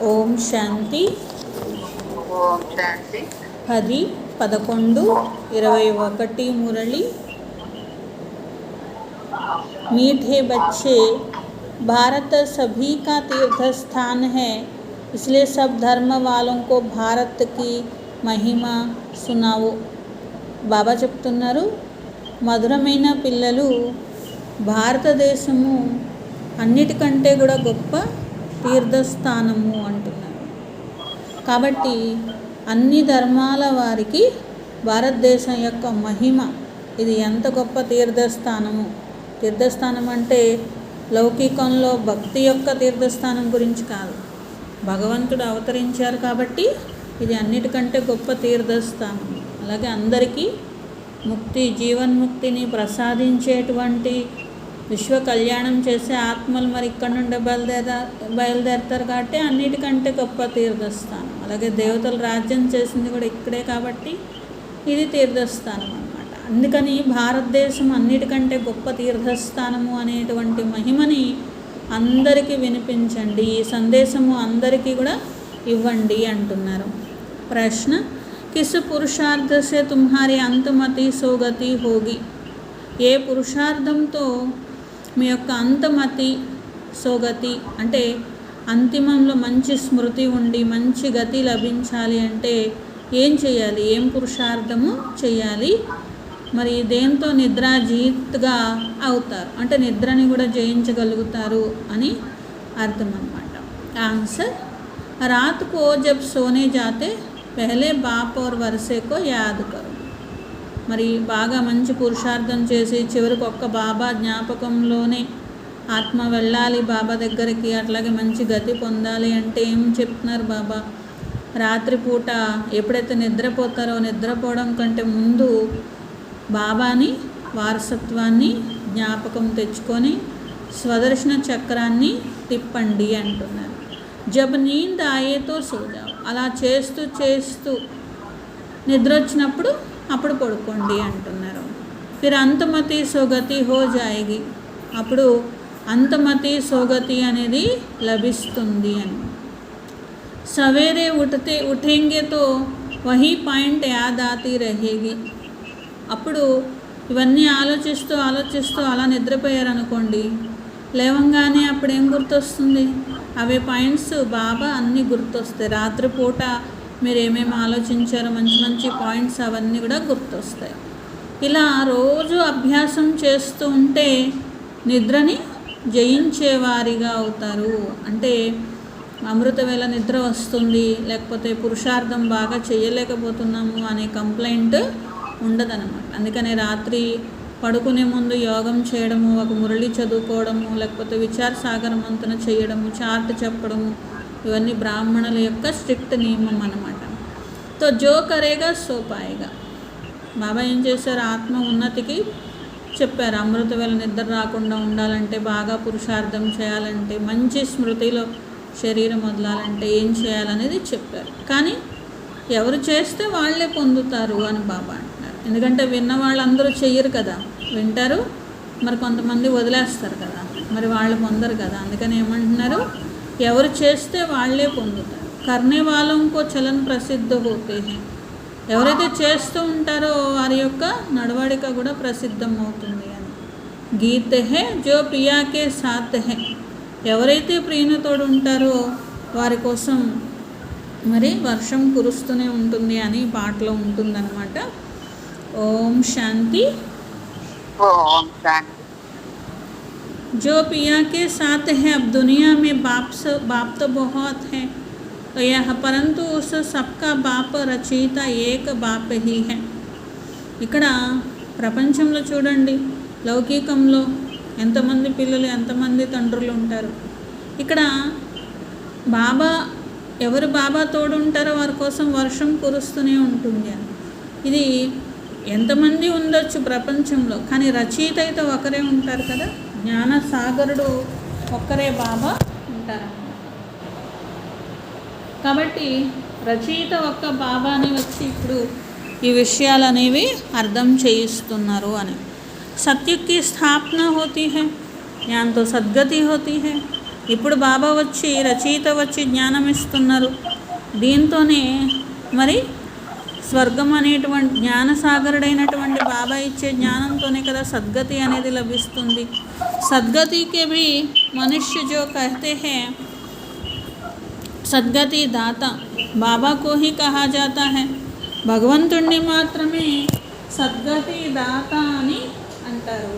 ఓం శాంతి. ఓం శాంతి. 10-11-21 मुरली। मीठे बच्चे, भारत सभी का तीर्थ स्थान है, इसलिए सब धर्म वालों को भारत की महिमा सुनाओ। బాబా చెప్తున్నారు, మధురమైన పిల్లలు, భారతదేశము అన్నిటికంటే కూడా గొప్ప తీర్థస్థానము అంటున్నారు. కాబట్టి అన్ని ధర్మాల వారికి భారతదేశం యొక్క మహిమ, ఇది ఎంత గొప్ప తీర్థస్థానము. తీర్థస్థానం అంటే లౌకికంలో భక్తి యొక్క తీర్థస్థానం గురించి కాదు, భగవంతుడు అవతరించారు కాబట్టి ఇది అన్నిటికంటే గొప్ప తీర్థస్థానం. అలాగే అందరికీ ముక్తి, జీవన్ముక్తిని ప్రసాదించేటువంటి విశ్వ కళ్యాణం చేసే ఆత్మలు మరి ఇక్కడ నుండి బయలుదేరతారు కాబట్టి అన్నిటికంటే గొప్ప తీర్థస్థానం. అలాగే దేవతలు రాజ్యం చేసింది కూడా ఇక్కడే కాబట్టి ఇది తీర్థస్థానం అన్నమాట. అందుకని భారతదేశం అన్నిటికంటే గొప్ప తీర్థస్థానము అనేటువంటి మహిమని అందరికీ వినిపించండి, ఈ సందేశము అందరికీ కూడా ఇవ్వండి అంటున్నారు. ప్రశ్న, किस पुरुषार्थ से तुम्हारी अंतमति सोगति होगी? ఏ పురుషార్థంతో మీ యొక్క అంతమతి సోగతి అంటే అంతిమంలో మంచి స్మృతి ఉండి మంచి గతి లభించాలి అంటే ఏం చేయాలి, ఏం పురుషార్థము చేయాలి? మరి దేంతో నిద్రాజీత్గా అవుతారు అంటే నిద్రని కూడా జయించగలుగుతారు అని అర్థం అన్నమాట. ఆన్సర్, రాత్ కో జబ్ సోనే జాతే పహలే బాప్ और వరసే కో యాద్ కరో. మరి బాగా మంచి పురుషార్థం చేసి చివరికి ఒక్క బాబా జ్ఞాపకంలోనే ఆత్మ వెళ్ళాలి బాబా దగ్గరికి, అట్లాగే మంచి గతి పొందాలి అంటే ఏం చెప్తున్నారు బాబా? రాత్రిపూట ఎప్పుడైతే నిద్రపోతారో నిద్రపోవడం కంటే ముందు బాబాని వారసత్వాన్ని జ్ఞాపకం తెచ్చుకొని స్వదర్శన చక్రాన్ని తిప్పండి అంటున్నారు. జబ్ నీంద్ ఆయేతో సోజావు, అలా చేస్తూ చేస్తూ నిద్ర వచ్చినప్పుడు అప్పుడు పడుకోండి అంటున్నారు. ఫిర్ అంతమతి సోగతి హో జాయేగి, అప్పుడు అంతమతి సోగతి అనేది లభిస్తుంది అని. సవేరే ఉఠేంగే తో వహీ పాయింట్ యాద్ ఆతీ రహేగి, అప్పుడు ఇవన్నీ ఆలోచిస్తూ ఆలోచిస్తూ అలా నిద్రపోయారనుకోండి, లేవంగానే అప్పుడు ఏం గుర్తొస్తుంది? అవే పాయింట్స్ బాబా అన్నీ గుర్తొస్తాయి. రాత్రిపూట మీరు ఏమేమి ఆలోచించారో మంచి మంచి పాయింట్స్ అవన్నీ కూడా గుర్తొస్తాయి. ఇలా రోజు అభ్యాసం చేస్తూ ఉంటే నిద్రని జయించేవారిగా అవుతారు. అంటే అమృతవేళ నిద్ర వస్తుంది, లేకపోతే పురుషార్థం బాగా చేయలేకపోతున్నాము అనే కంప్లైంట్ ఉండదన్నమాట. అందుకనే రాత్రి పడుకునే ముందు యోగం చేయడము, ఒక మురళి చదువుకోవడము, లేకపోతే విచార సాగర మంతన చేయడము, చార్ట్ చెప్పడము, ఇవన్నీ బ్రాహ్మణుల యొక్క స్ట్రిక్ట్ నియమం అన్నమాట. తో జో కరేగా సో పాయేగా. బాబా ఏం చేశారు? ఆత్మ ఉన్నతికి చెప్పారు. అమృతవేళ నిద్ర రాకుండా ఉండాలంటే, బాగా పురుషార్థం చేయాలంటే, మంచి స్మృతిలో శరీరం వదలాలంటే ఏం చేయాలనేది చెప్పారు. కానీ ఎవరు చేస్తే వాళ్ళే పొందుతారు అని బాబా అంటున్నారు. ఎందుకంటే విన్న వాళ్ళందరూ చెయ్యరు కదా, వింటారు, మరి కొంతమంది వదిలేస్తారు కదా, మరి వాళ్ళు పొందరు కదా. అందుకని ఏమంటున్నారు? ఎవరు చేస్తే వాళ్ళే పొందుతారు. కర్నే వాళ్ళంకో చలన్ ప్రసిద్ధ హోతే హై, ఎవరైతే చేస్తూ ఉంటారో వారి యొక్క నడవడిక కూడా ప్రసిద్ధం అవుతుంది అని. గీత హే జో ప్రియాకే సాత్ హే, ఎవరైతే ప్రియునితోడు ఉంటారో వారి కోసం మరి వర్షం కురుస్తూనే ఉంటుంది అని పాటలో ఉంటుందన్నమాట. ఓం శాంతి. ఓం శాంతి. जो पिया के साथ है, अब दुनिया में बाप तो बहुत है तो यह, परंतु उस सबका बाप रचयिता एक बाप ही है. ఇక్కడ ప్రపంచంలో చూడండి, లౌకికంలో ఎంతమంది పిల్లలు ఎంతమంది తండ్రులు ఉంటారు. ఇక్కడ బాబా, ఎవరు బాబా తోడు ఉంటారో వారి కోసం వర్షం కురుస్తూనే ఉంటుంది అని. ఇది ఎంతమంది ఉండొచ్చు ప్రపంచంలో, కానీ రచయిత అయితే ఒకరే ఉంటారు కదా, జ్ఞాన సాగరుడు ఒక్కరే బాబా ఉంటారన్నమాట. కాబట్టి రచయిత ఒక్క బాబాని వచ్చి ఇప్పుడు ఈ విషయాలు అనేవి అర్థం చేయిస్తున్నారు అని. సత్య की स्थापना होती है, ज्ञान तो सद्गति होती है. ఇప్పుడు బాబా వచ్చి రచయిత వచ్చి జ్ఞానం ఇస్తున్నారు. దీంతోనే మరి స్వర్గం అనేటువంటి జ్ఞానసాగరుడైనటువంటి బాబా ఇచ్చే జ్ఞానంతోనే కదా సద్గతి అనేది లభిస్తుంది. సద్గతి के भी मनुष्य जो कहते हैं సద్గతి దాత బాబా को ही कहा जाता है. భగవంతుణ్ణి మాత్రమే సద్గతి దాత అని అంటారు.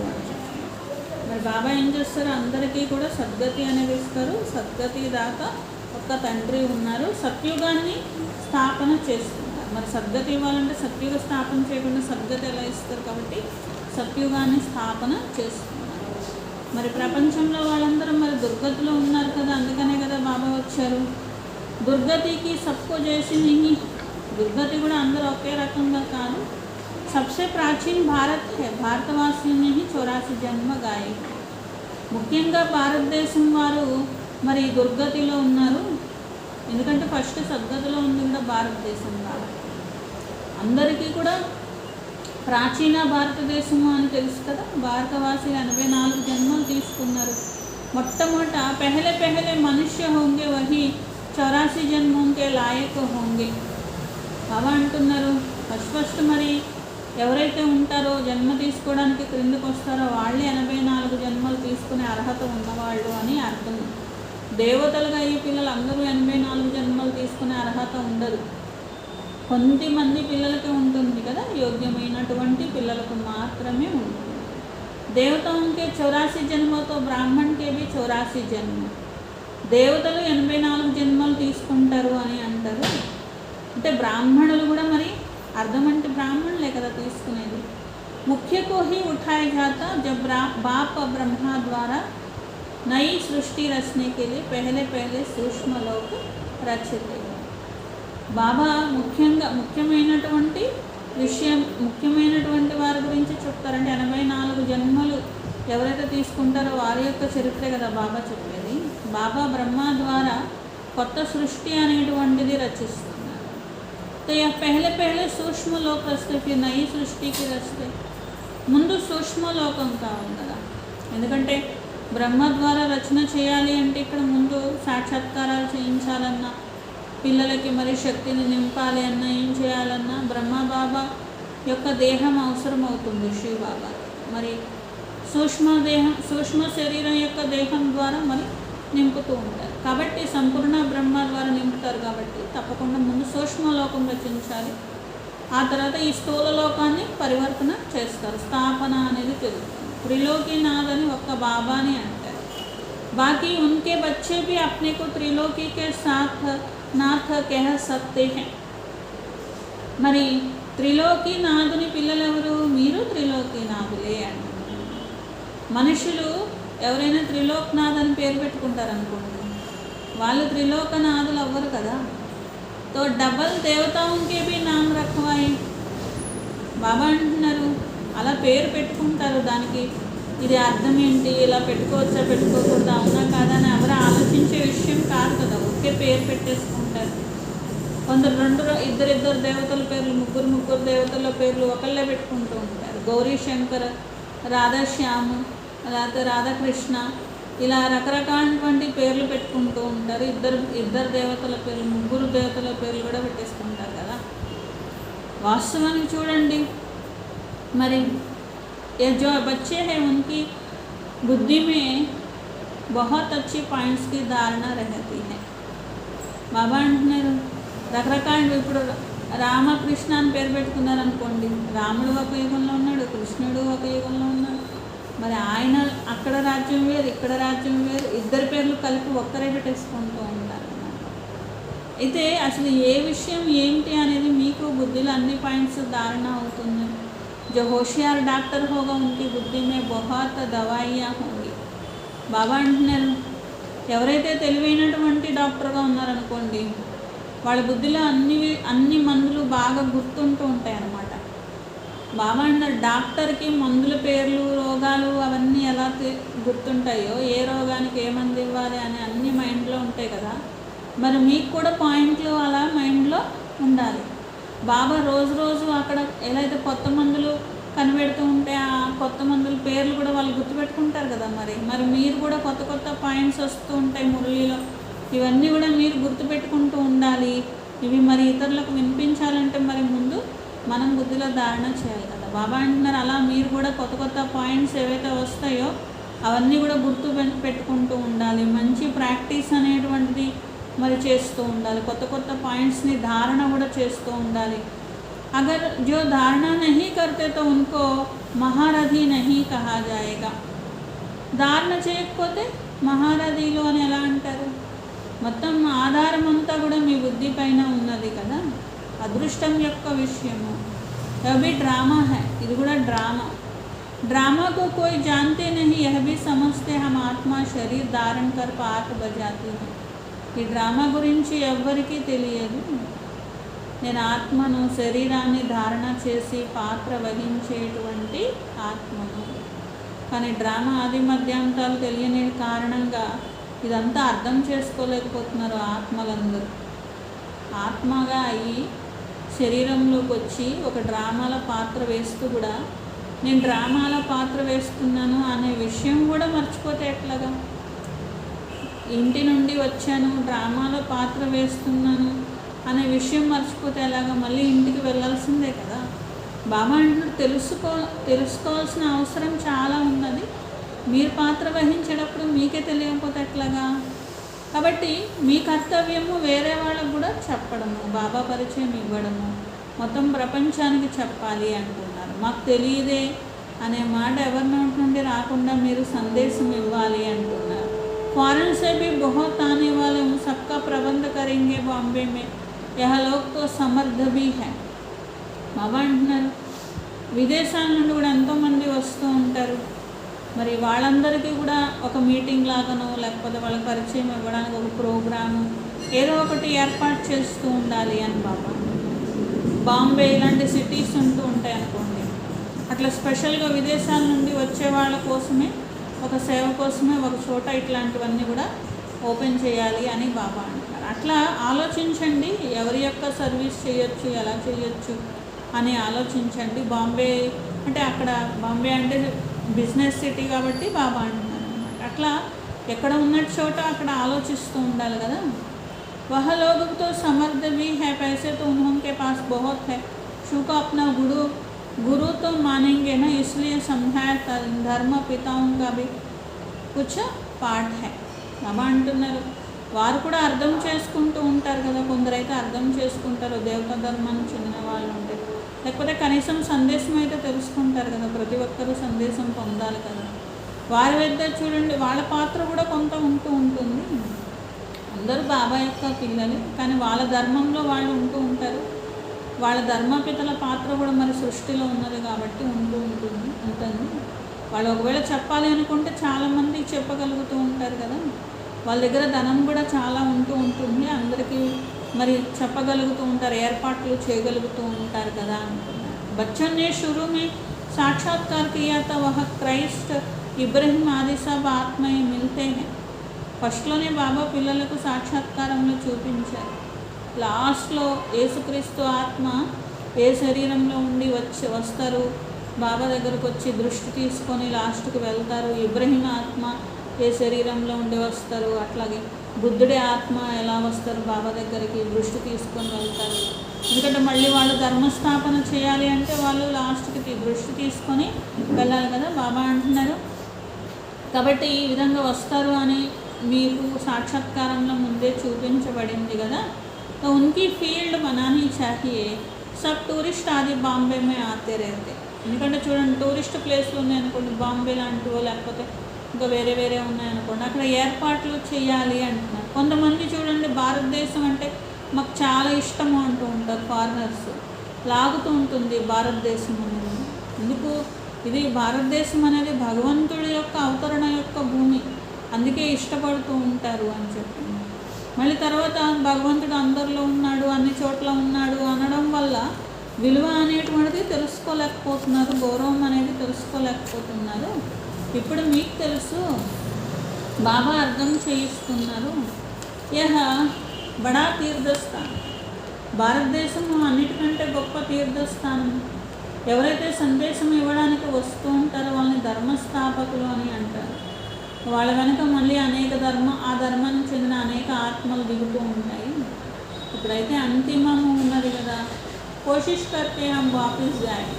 మరి బాబా ఏం చేస్తారు, అందరికీ కూడా సద్గతి అనేది ఇస్తారు. సద్గతి దాత ఒక్క తండ్రి ఉన్నారు, సత్యుగాన్ని స్థాపన చేస్తున్నారు. మరి సద్గతి ఇవ్వాలంటే సత్యుగ స్థాపన చేయకుండా సద్గతి ఎలా ఇస్తారు, కాబట్టి సత్యుగాన్ని స్థాపన చేస్తున్నారు. మరి ప్రపంచంలో వాళ్ళందరూ మరి దుర్గతిలో ఉన్నారు కదా, అందుకనే కదా బాబా వచ్చారు. దుర్గతికి సబ్కో జైసి नहीं, దుర్గతి కూడా అందరూ ఒకే రకంగా కాదు. सबसे प्राचीन भारत है, భారతవాసులు ने ही 84 జన్మ గాయి. ముఖ్యంగా భారతదేశం వారు మరి దుర్గతిలో ఉన్నారు. ఎందుకంటే ఫస్ట్ సద్గతిలో ఉంది కూడా భారతదేశం కాబట్టి అందరికీ కూడా ప్రాచీన భారతదేశము అని తెలుసు కదా. భారతవాసులు 84 జన్మలు తీసుకున్నారు. మొట్టమొదట పहले पहले మనుష్య होंगे वही 84 జన్మों के लायक होंगे. బాబా అంటున్నారు ఫస్ట్ మరి ఎవరైతే ఉంటారో జన్మ తీసుకోవడానికి క్రిందకు వస్తారో వాళ్ళే 84 జన్మలు తీసుకునే అర్హత ఉన్నవాళ్ళు అని అర్థం. దేవతలుగా ఈ పిల్లలు అందరూ 84 జన్మలు తీసుకునే అర్హత ఉండదు. కొంతమంది పిల్లలకి ఉంటుంది కదా, యోగ్యమైనటువంటి పిల్లలకు మాత్రమే ఉంటుంది. దేవతలకి 84 జన్మతో బ్రాహ్మణ్కి 84 జన్మ. దేవతలు 84 జన్మలు తీసుకుంటారు అని అంటారు. అంటే బ్రాహ్మణులు కూడా మరి అర్థం అంటే బ్రాహ్మణులే కదా తీసుకునేది. ముఖ్య को ही उठाया जाता जब बाप ब्रह्मा द्वारा नई सृष्टि रचने के लिए पहले पहले सूक्ष्म लोक रचित. బాబా ముఖ్యమైనటువంటి విషయం, ముఖ్యమైనటువంటి వారి గురించి చెప్తారంటే 84 జన్మలు ఎవరైతే తీసుకుంటారో వారి యొక్క చరిత్రే కదా బాబా చెప్పేది. బాబా బ్రహ్మ ద్వారా కొత్త సృష్టి అనేటువంటిది రచిస్తున్నారు. तो यह पहले पहले सूक्ष्म लोक रचते, फिर नई सृष्टि की रचते. ముందు సూక్ష్మ లోకం కావాలి కదా, ఎందుకంటే బ్రహ్మ ద్వారా రచన చేయాలి అంటే ఇక్కడ ముందు సాక్షాత్కారాలు చేయించాలన్నా, పిల్లలకి మరి శక్తిని నింపాలి అన్నా, ఏం చేయాలన్నా బ్రహ్మ బాబా యొక్క దేహం అవసరం అవుతుంది. శివ బాబా మరి సూక్ష్మ శరీరం యొక్క దేహం ద్వారా మరి నింపుతూ ఉంటారు. కాబట్టి సంపూర్ణ బ్రహ్మ ద్వారా నింపుతారు. కాబట్టి తప్పకుండా ముందు సూక్ష్మ లోకం రచించాలి, ఆ తర్వాత ఈ స్థూల లోకాన్ని పరివర్తన చేస్తారు. స్థాపన అనేది జరుగుతుంది. త్రిలోకీనాథ్ అని ఒక్క బాబాని అంటారు. బాకీ ఉన్కే బచ్చే भी अपने को त्रिलोकी के साथ नाथ कह सकते हैं. మరి త్రిలోకీనాథుని పిల్లలు ఎవరు? మీరు త్రిలోకీనాథులే అండి. మనుషులు ఎవరైనా త్రిలోక్నాథ్ అని పేరు పెట్టుకుంటారనుకోండి, వాళ్ళు త్రిలోకనాథులు అవ్వరు కదా. తో డబల్ దేవతాంకే भी నామ్ రఖవాయి. బాబా అంటున్నారు అలా పేరు పెట్టుకుంటారు. దానికి ఇది అర్థం ఏంటి, ఇలా పెట్టుకోవచ్చా పెట్టుకోకూడదా, అవునా కాదా అని ఎవరు ఆలోచించే విషయం కాదు కదా. ఒకే పేరు పెట్టేసుకుంటారు. కొందరు ఇద్దరు దేవతల పేర్లు, ముగ్గురు దేవతల పేర్లు ఒకళ్ళే పెట్టుకుంటూ ఉంటారు. గౌరీ శంకర్, రాధాశ్యాము, లేకపోతే రాధాకృష్ణ, ఇలా రకరకాలటువంటి పేర్లు పెట్టుకుంటూ ఉంటారు. ఇద్దరు దేవతల పేర్లు, ముగ్గురు దేవతల పేర్లు కూడా పెట్టేసుకుంటారు కదా. వాస్తవానికి చూడండి, మరి ये जो बच्चे हैं उनकी बुद्धि में बहुत अच्छी पॉइंट्स की धारणा रहती है. బాబా అంటున్నారు రకరకాల, ఇప్పుడు రామకృష్ణ అని పేరు పెట్టుకున్నారు అనుకోండి, రాముడు ఒక యుగంలో ఉన్నాడు, కృష్ణుడు ఒక యుగంలో ఉన్నాడు. మరి ఆయన అక్కడ రాజ్యం వేరు, ఇక్కడ రాజ్యం వేరు, ఇద్దరు పేర్లు కలిపి ఒక్కరే పెట్టేసుకుంటూ ఉంటారు. అయితే అసలు ఏ విషయం ఏంటి అనేది మీకు బుద్ధిలో అన్ని పాయింట్స్ ధారణ అవుతుంది. जो होशियार डॉक्टर होगा उनकी बुद्धि में बहुत दवाइयाँ होंगी. బాబా అంటున్నారు ఎవరైతే తెలివైనటువంటి డాక్టర్గా ఉన్నారనుకోండి, వాళ్ళ బుద్ధిలో అన్ని మందులు బాగా గుర్తుంటూ ఉంటాయి అన్నమాట. బాబా అంటున్నారు డాక్టర్కి మందుల పేర్లు, రోగాలు అవన్నీ ఎలా గుర్తుంటాయో, ఏ రోగానికి ఏ మందు ఇవ్వాలి అని అన్ని మైండ్లో ఉంటాయి కదా. మరి మీకు కూడా పాయింట్లు అలా మైండ్లో ఉండాలి. బాబా రోజు అక్కడ ఎలా అయితే కొత్త మందులు కనిపెడుతూ ఉంటే ఆ కొత్త మందుల పేర్లు కూడా వాళ్ళు గుర్తుపెట్టుకుంటారు కదా. మరి మీరు కూడా కొత్త కొత్త పాయింట్స్ వస్తూ ఉంటాయి మురళిలో, ఇవన్నీ కూడా మీరు గుర్తుపెట్టుకుంటూ ఉండాలి. ఇవి మరి ఇతరులకు వినిపించాలంటే మరి ముందు మనం బుద్ధిలో ధారణ చేయాలి కదా. బాబా అంటున్నారు అలా మీరు కూడా కొత్త కొత్త పాయింట్స్ ఏవైతే వస్తాయో అవన్నీ కూడా గుర్తు పెట్టుకుంటూ ఉండాలి. మంచి ప్రాక్టీస్ అనేటువంటిది మరి చేస్తూ ఉండాలి. కొత్త కొత్త పాయింట్స్ని ధారణ కూడా చేస్తూ ఉండాలి. అగర్ జో ధారణ నహీ కర్తే తో ఉన్కో మహారథి నహీ కహా జాయేగా. ధారణ చేయకపోతే మహారథీలు అని ఎలా అంటారు? మొత్తం ఆధారం అంతా కూడా మీ బుద్ధి పైన ఉన్నది కదా. అదృష్టం యొక్క విషయము. అవి డ్రామా హై, ఇది కూడా డ్రామా. ड्रामा को कोई जानते नहीं, यह भी समझते हम आत्मा शरीर धारण कर पाठ बजाती है. ఈ డ్రామా గురించి ఎవ్వరికీ తెలియదు. నేను ఆత్మను, శరీరాన్ని ధారణ చేసి పాత్ర వహించేటువంటి ఆత్మను. కానీ డ్రామా ఆది మధ్యాంతాలు తెలియని కారణంగా ఇదంతా అర్థం చేసుకోలేకపోతున్నారు ఆత్మలందరూ. ఆత్మగా అయ్యి శరీరంలోకి వచ్చి ఒక డ్రామాల పాత్ర వేస్తూ కూడా నేను డ్రామాల పాత్ర వేస్తున్నాను అనే విషయం కూడా మర్చిపోతే ఎట్లాగా? ఇంటి నుండి వచ్చాను, డ్రామాలో పాత్ర వేస్తున్నాను అనే విషయం మర్చిపోతే ఎలాగా? మళ్ళీ ఇంటికి వెళ్ళాల్సిందే కదా. బాబా అంటున్నాడు తెలుసుకోవాల్సిన అవసరం చాలా ఉన్నది. మీరు పాత్ర వహించేటప్పుడు మీకే తెలియకపోతే ఎట్లాగా? కాబట్టి మీ కర్తవ్యము వేరే వాళ్ళకు కూడా చెప్పడము, బాబా పరిచయం ఇవ్వడము, మొత్తం ప్రపంచానికి చెప్పాలి అంటున్నారు. మాకు తెలియదే అనే మాట ఎవరి నోటి నుండి రాకుండా మీరు సందేశం ఇవ్వాలి అంటున్నారు. ఫారెన్ से भी बहुत आने वाले हूँ, सबका प्रबंध करेंगे बॉम्बे में, यह लोग तो समर्थ भी है. బాబా అంటున్నారు విదేశాల నుండి కూడా ఎంతోమంది వస్తూ ఉంటారు. మరి వాళ్ళందరికీ కూడా ఒక మీటింగ్ లాగానో లేకపోతే వాళ్ళకి పరిచయం ఇవ్వడానికి ఒక ప్రోగ్రాము ఏదో ఒకటి ఏర్పాటు చేస్తూ ఉండాలి అని బాబా. బాంబే ఇలాంటి సిటీస్ ఉంటూ ఉంటాయి అనుకోండి, అట్లా స్పెషల్గా విదేశాల నుండి వచ్చే వాళ్ళ కోసమే, ఒక సేవ కోసమే ఒక చోట ఇట్లాంటివన్నీ కూడా ఓపెన్ చేయాలి అని బాబా అంటున్నారు. అట్లా ఆలోచించండి, ఎవరి యొక్క సర్వీస్ చేయొచ్చు, ఎలా చేయొచ్చు అని ఆలోచించండి. బాంబే అంటే అక్కడ బాంబే అంటే బిజినెస్ సిటీ కాబట్టి బాబా అంటున్నారు అన్నమాట. అట్లా ఎక్కడ ఉన్న చోట అక్కడ ఆలోచిస్తూ ఉండాలి కదా. वह लोग तो समर्थ भी है, पैसे तो उनके पास बहुत है, शू को अपना गुरु तो मानेंगे ना, इसलिए समझाया धर्म पिताओं का भी कुछ पाठ है. బాబా అంటున్నారు వారు కూడా అర్థం చేసుకుంటూ ఉంటారు కదా. కొందరైతే అర్థం చేసుకుంటారు, దేవతా ధర్మానికి చెందిన వాళ్ళు ఉంటే, లేకపోతే కనీసం సందేశం అయితే తెలుసుకుంటారు కదా. ప్రతి ఒక్కరూ సందేశం పొందాలి కదా. వారి వద్ద చూడండి వాళ్ళ పాత్ర కూడా కొంత ఉంటూ ఉంటుంది. అందరూ బాబా యొక్క పిల్లలు, కానీ వాళ్ళ ధర్మంలో వాళ్ళు ఉంటూ ఉంటారు. వాళ్ళ ధర్మపితల పాత్ర కూడా మరి సృష్టిలో ఉన్నది కాబట్టి ఉంటుంది. వాళ్ళు ఒకవేళ చెప్పాలి అనుకుంటే చాలామందికి చెప్పగలుగుతూ ఉంటారు కదా. వాళ్ళ దగ్గర ధనం కూడా చాలా ఉంటుంది, అందరికీ మరి చెప్పగలుగుతూ ఉంటారు, ఏర్పాట్లు చేయగలుగుతూ ఉంటారు కదా అంటున్నారు. బచ్చన్ ने शुरू में साक्षात्कार किया था, वह क्राइस्ट इब्राहिम आदि सब आत्माएं मिलते हैं. ఫస్ట్లోనే బాబా పిల్లలకు సాక్షాత్కారంలో చూపించారు. లాస్ట్లో యేసుక్రీస్తు ఆత్మ ఏ శరీరంలో ఉండి వస్తారు, బాబా దగ్గరకు వచ్చి దృష్టి తీసుకొని లాస్ట్కి వెళ్తారు. ఇబ్రహీం ఆత్మ ఏ శరీరంలో ఉండి వస్తారు, అట్లాగే బుద్ధుడి ఆత్మ ఎలా వస్తారు బాబా దగ్గరికి, దృష్టి తీసుకొని వెళ్తారు. ఎందుకంటే మళ్ళీ వాళ్ళు ధర్మస్థాపన చేయాలి అంటే వాళ్ళు లాస్ట్కి దృష్టి తీసుకొని వెళ్ళాలి కదా. బాబా అంటున్నారు కాబట్టి ఈ విధంగా వస్తారు అని మీకు సాక్షాత్కారంలో ముందే చూపించబడింది కదా. तो उनकी फील्ड बनानी चाहिए, सब टूरिस्ट आदि బాంబే में आते रहते. ఎందుకంటే చూడండి టూరిస్ట్ ప్లేస్లు ఉన్నాయనుకోండి, బాంబే లాంటివో లేకపోతే ఇంకా వేరే వేరే ఉన్నాయనుకోండి, అక్కడ ఏర్పాట్లు చేయాలి అంటున్నారు. కొంతమంది చూడండి భారతదేశం అంటే మాకు చాలా ఇష్టము అంటూ ఉంటారు ఫారినర్స్, లాగుతూ ఉంటుంది భారతదేశం అనేది. ఎందుకు? ఇది భారతదేశం అనేది భగవంతుడి యొక్క అవతరణ యొక్క భూమి, అందుకే ఇష్టపడుతూ ఉంటారు అని చెప్పి. మళ్ళీ తర్వాత భగవంతుడు అందరిలో ఉన్నాడు, అన్ని చోట్ల ఉన్నాడు అనడం వల్ల విలువ అనేటువంటిది తెలుసుకోలేకపోతున్నారు, గౌరవం అనేది తెలుసుకోలేకపోతున్నారు. ఇప్పుడు మీకు తెలుసు, బాబా అర్థం చేయిస్తున్నారు. యహ బడా తీర్థస్థానం, భారతదేశం అన్నిటికంటే గొప్ప తీర్థస్థానం. ఎవరైతే సందేశం ఇవ్వడానికి వస్తూ ఉంటారో వాళ్ళని ధర్మస్థాపకులు అని అంటారు. వాళ్ళ వెనుక మళ్ళీ ఆ ధర్మానికి చెందిన అనేక ఆత్మలు దిగుతూ ఉంటాయి. ఇప్పుడైతే అంతిమము ఉన్నది కదా, కోషిష్ కర్తే హమ్ వాపిస్ జాయ్.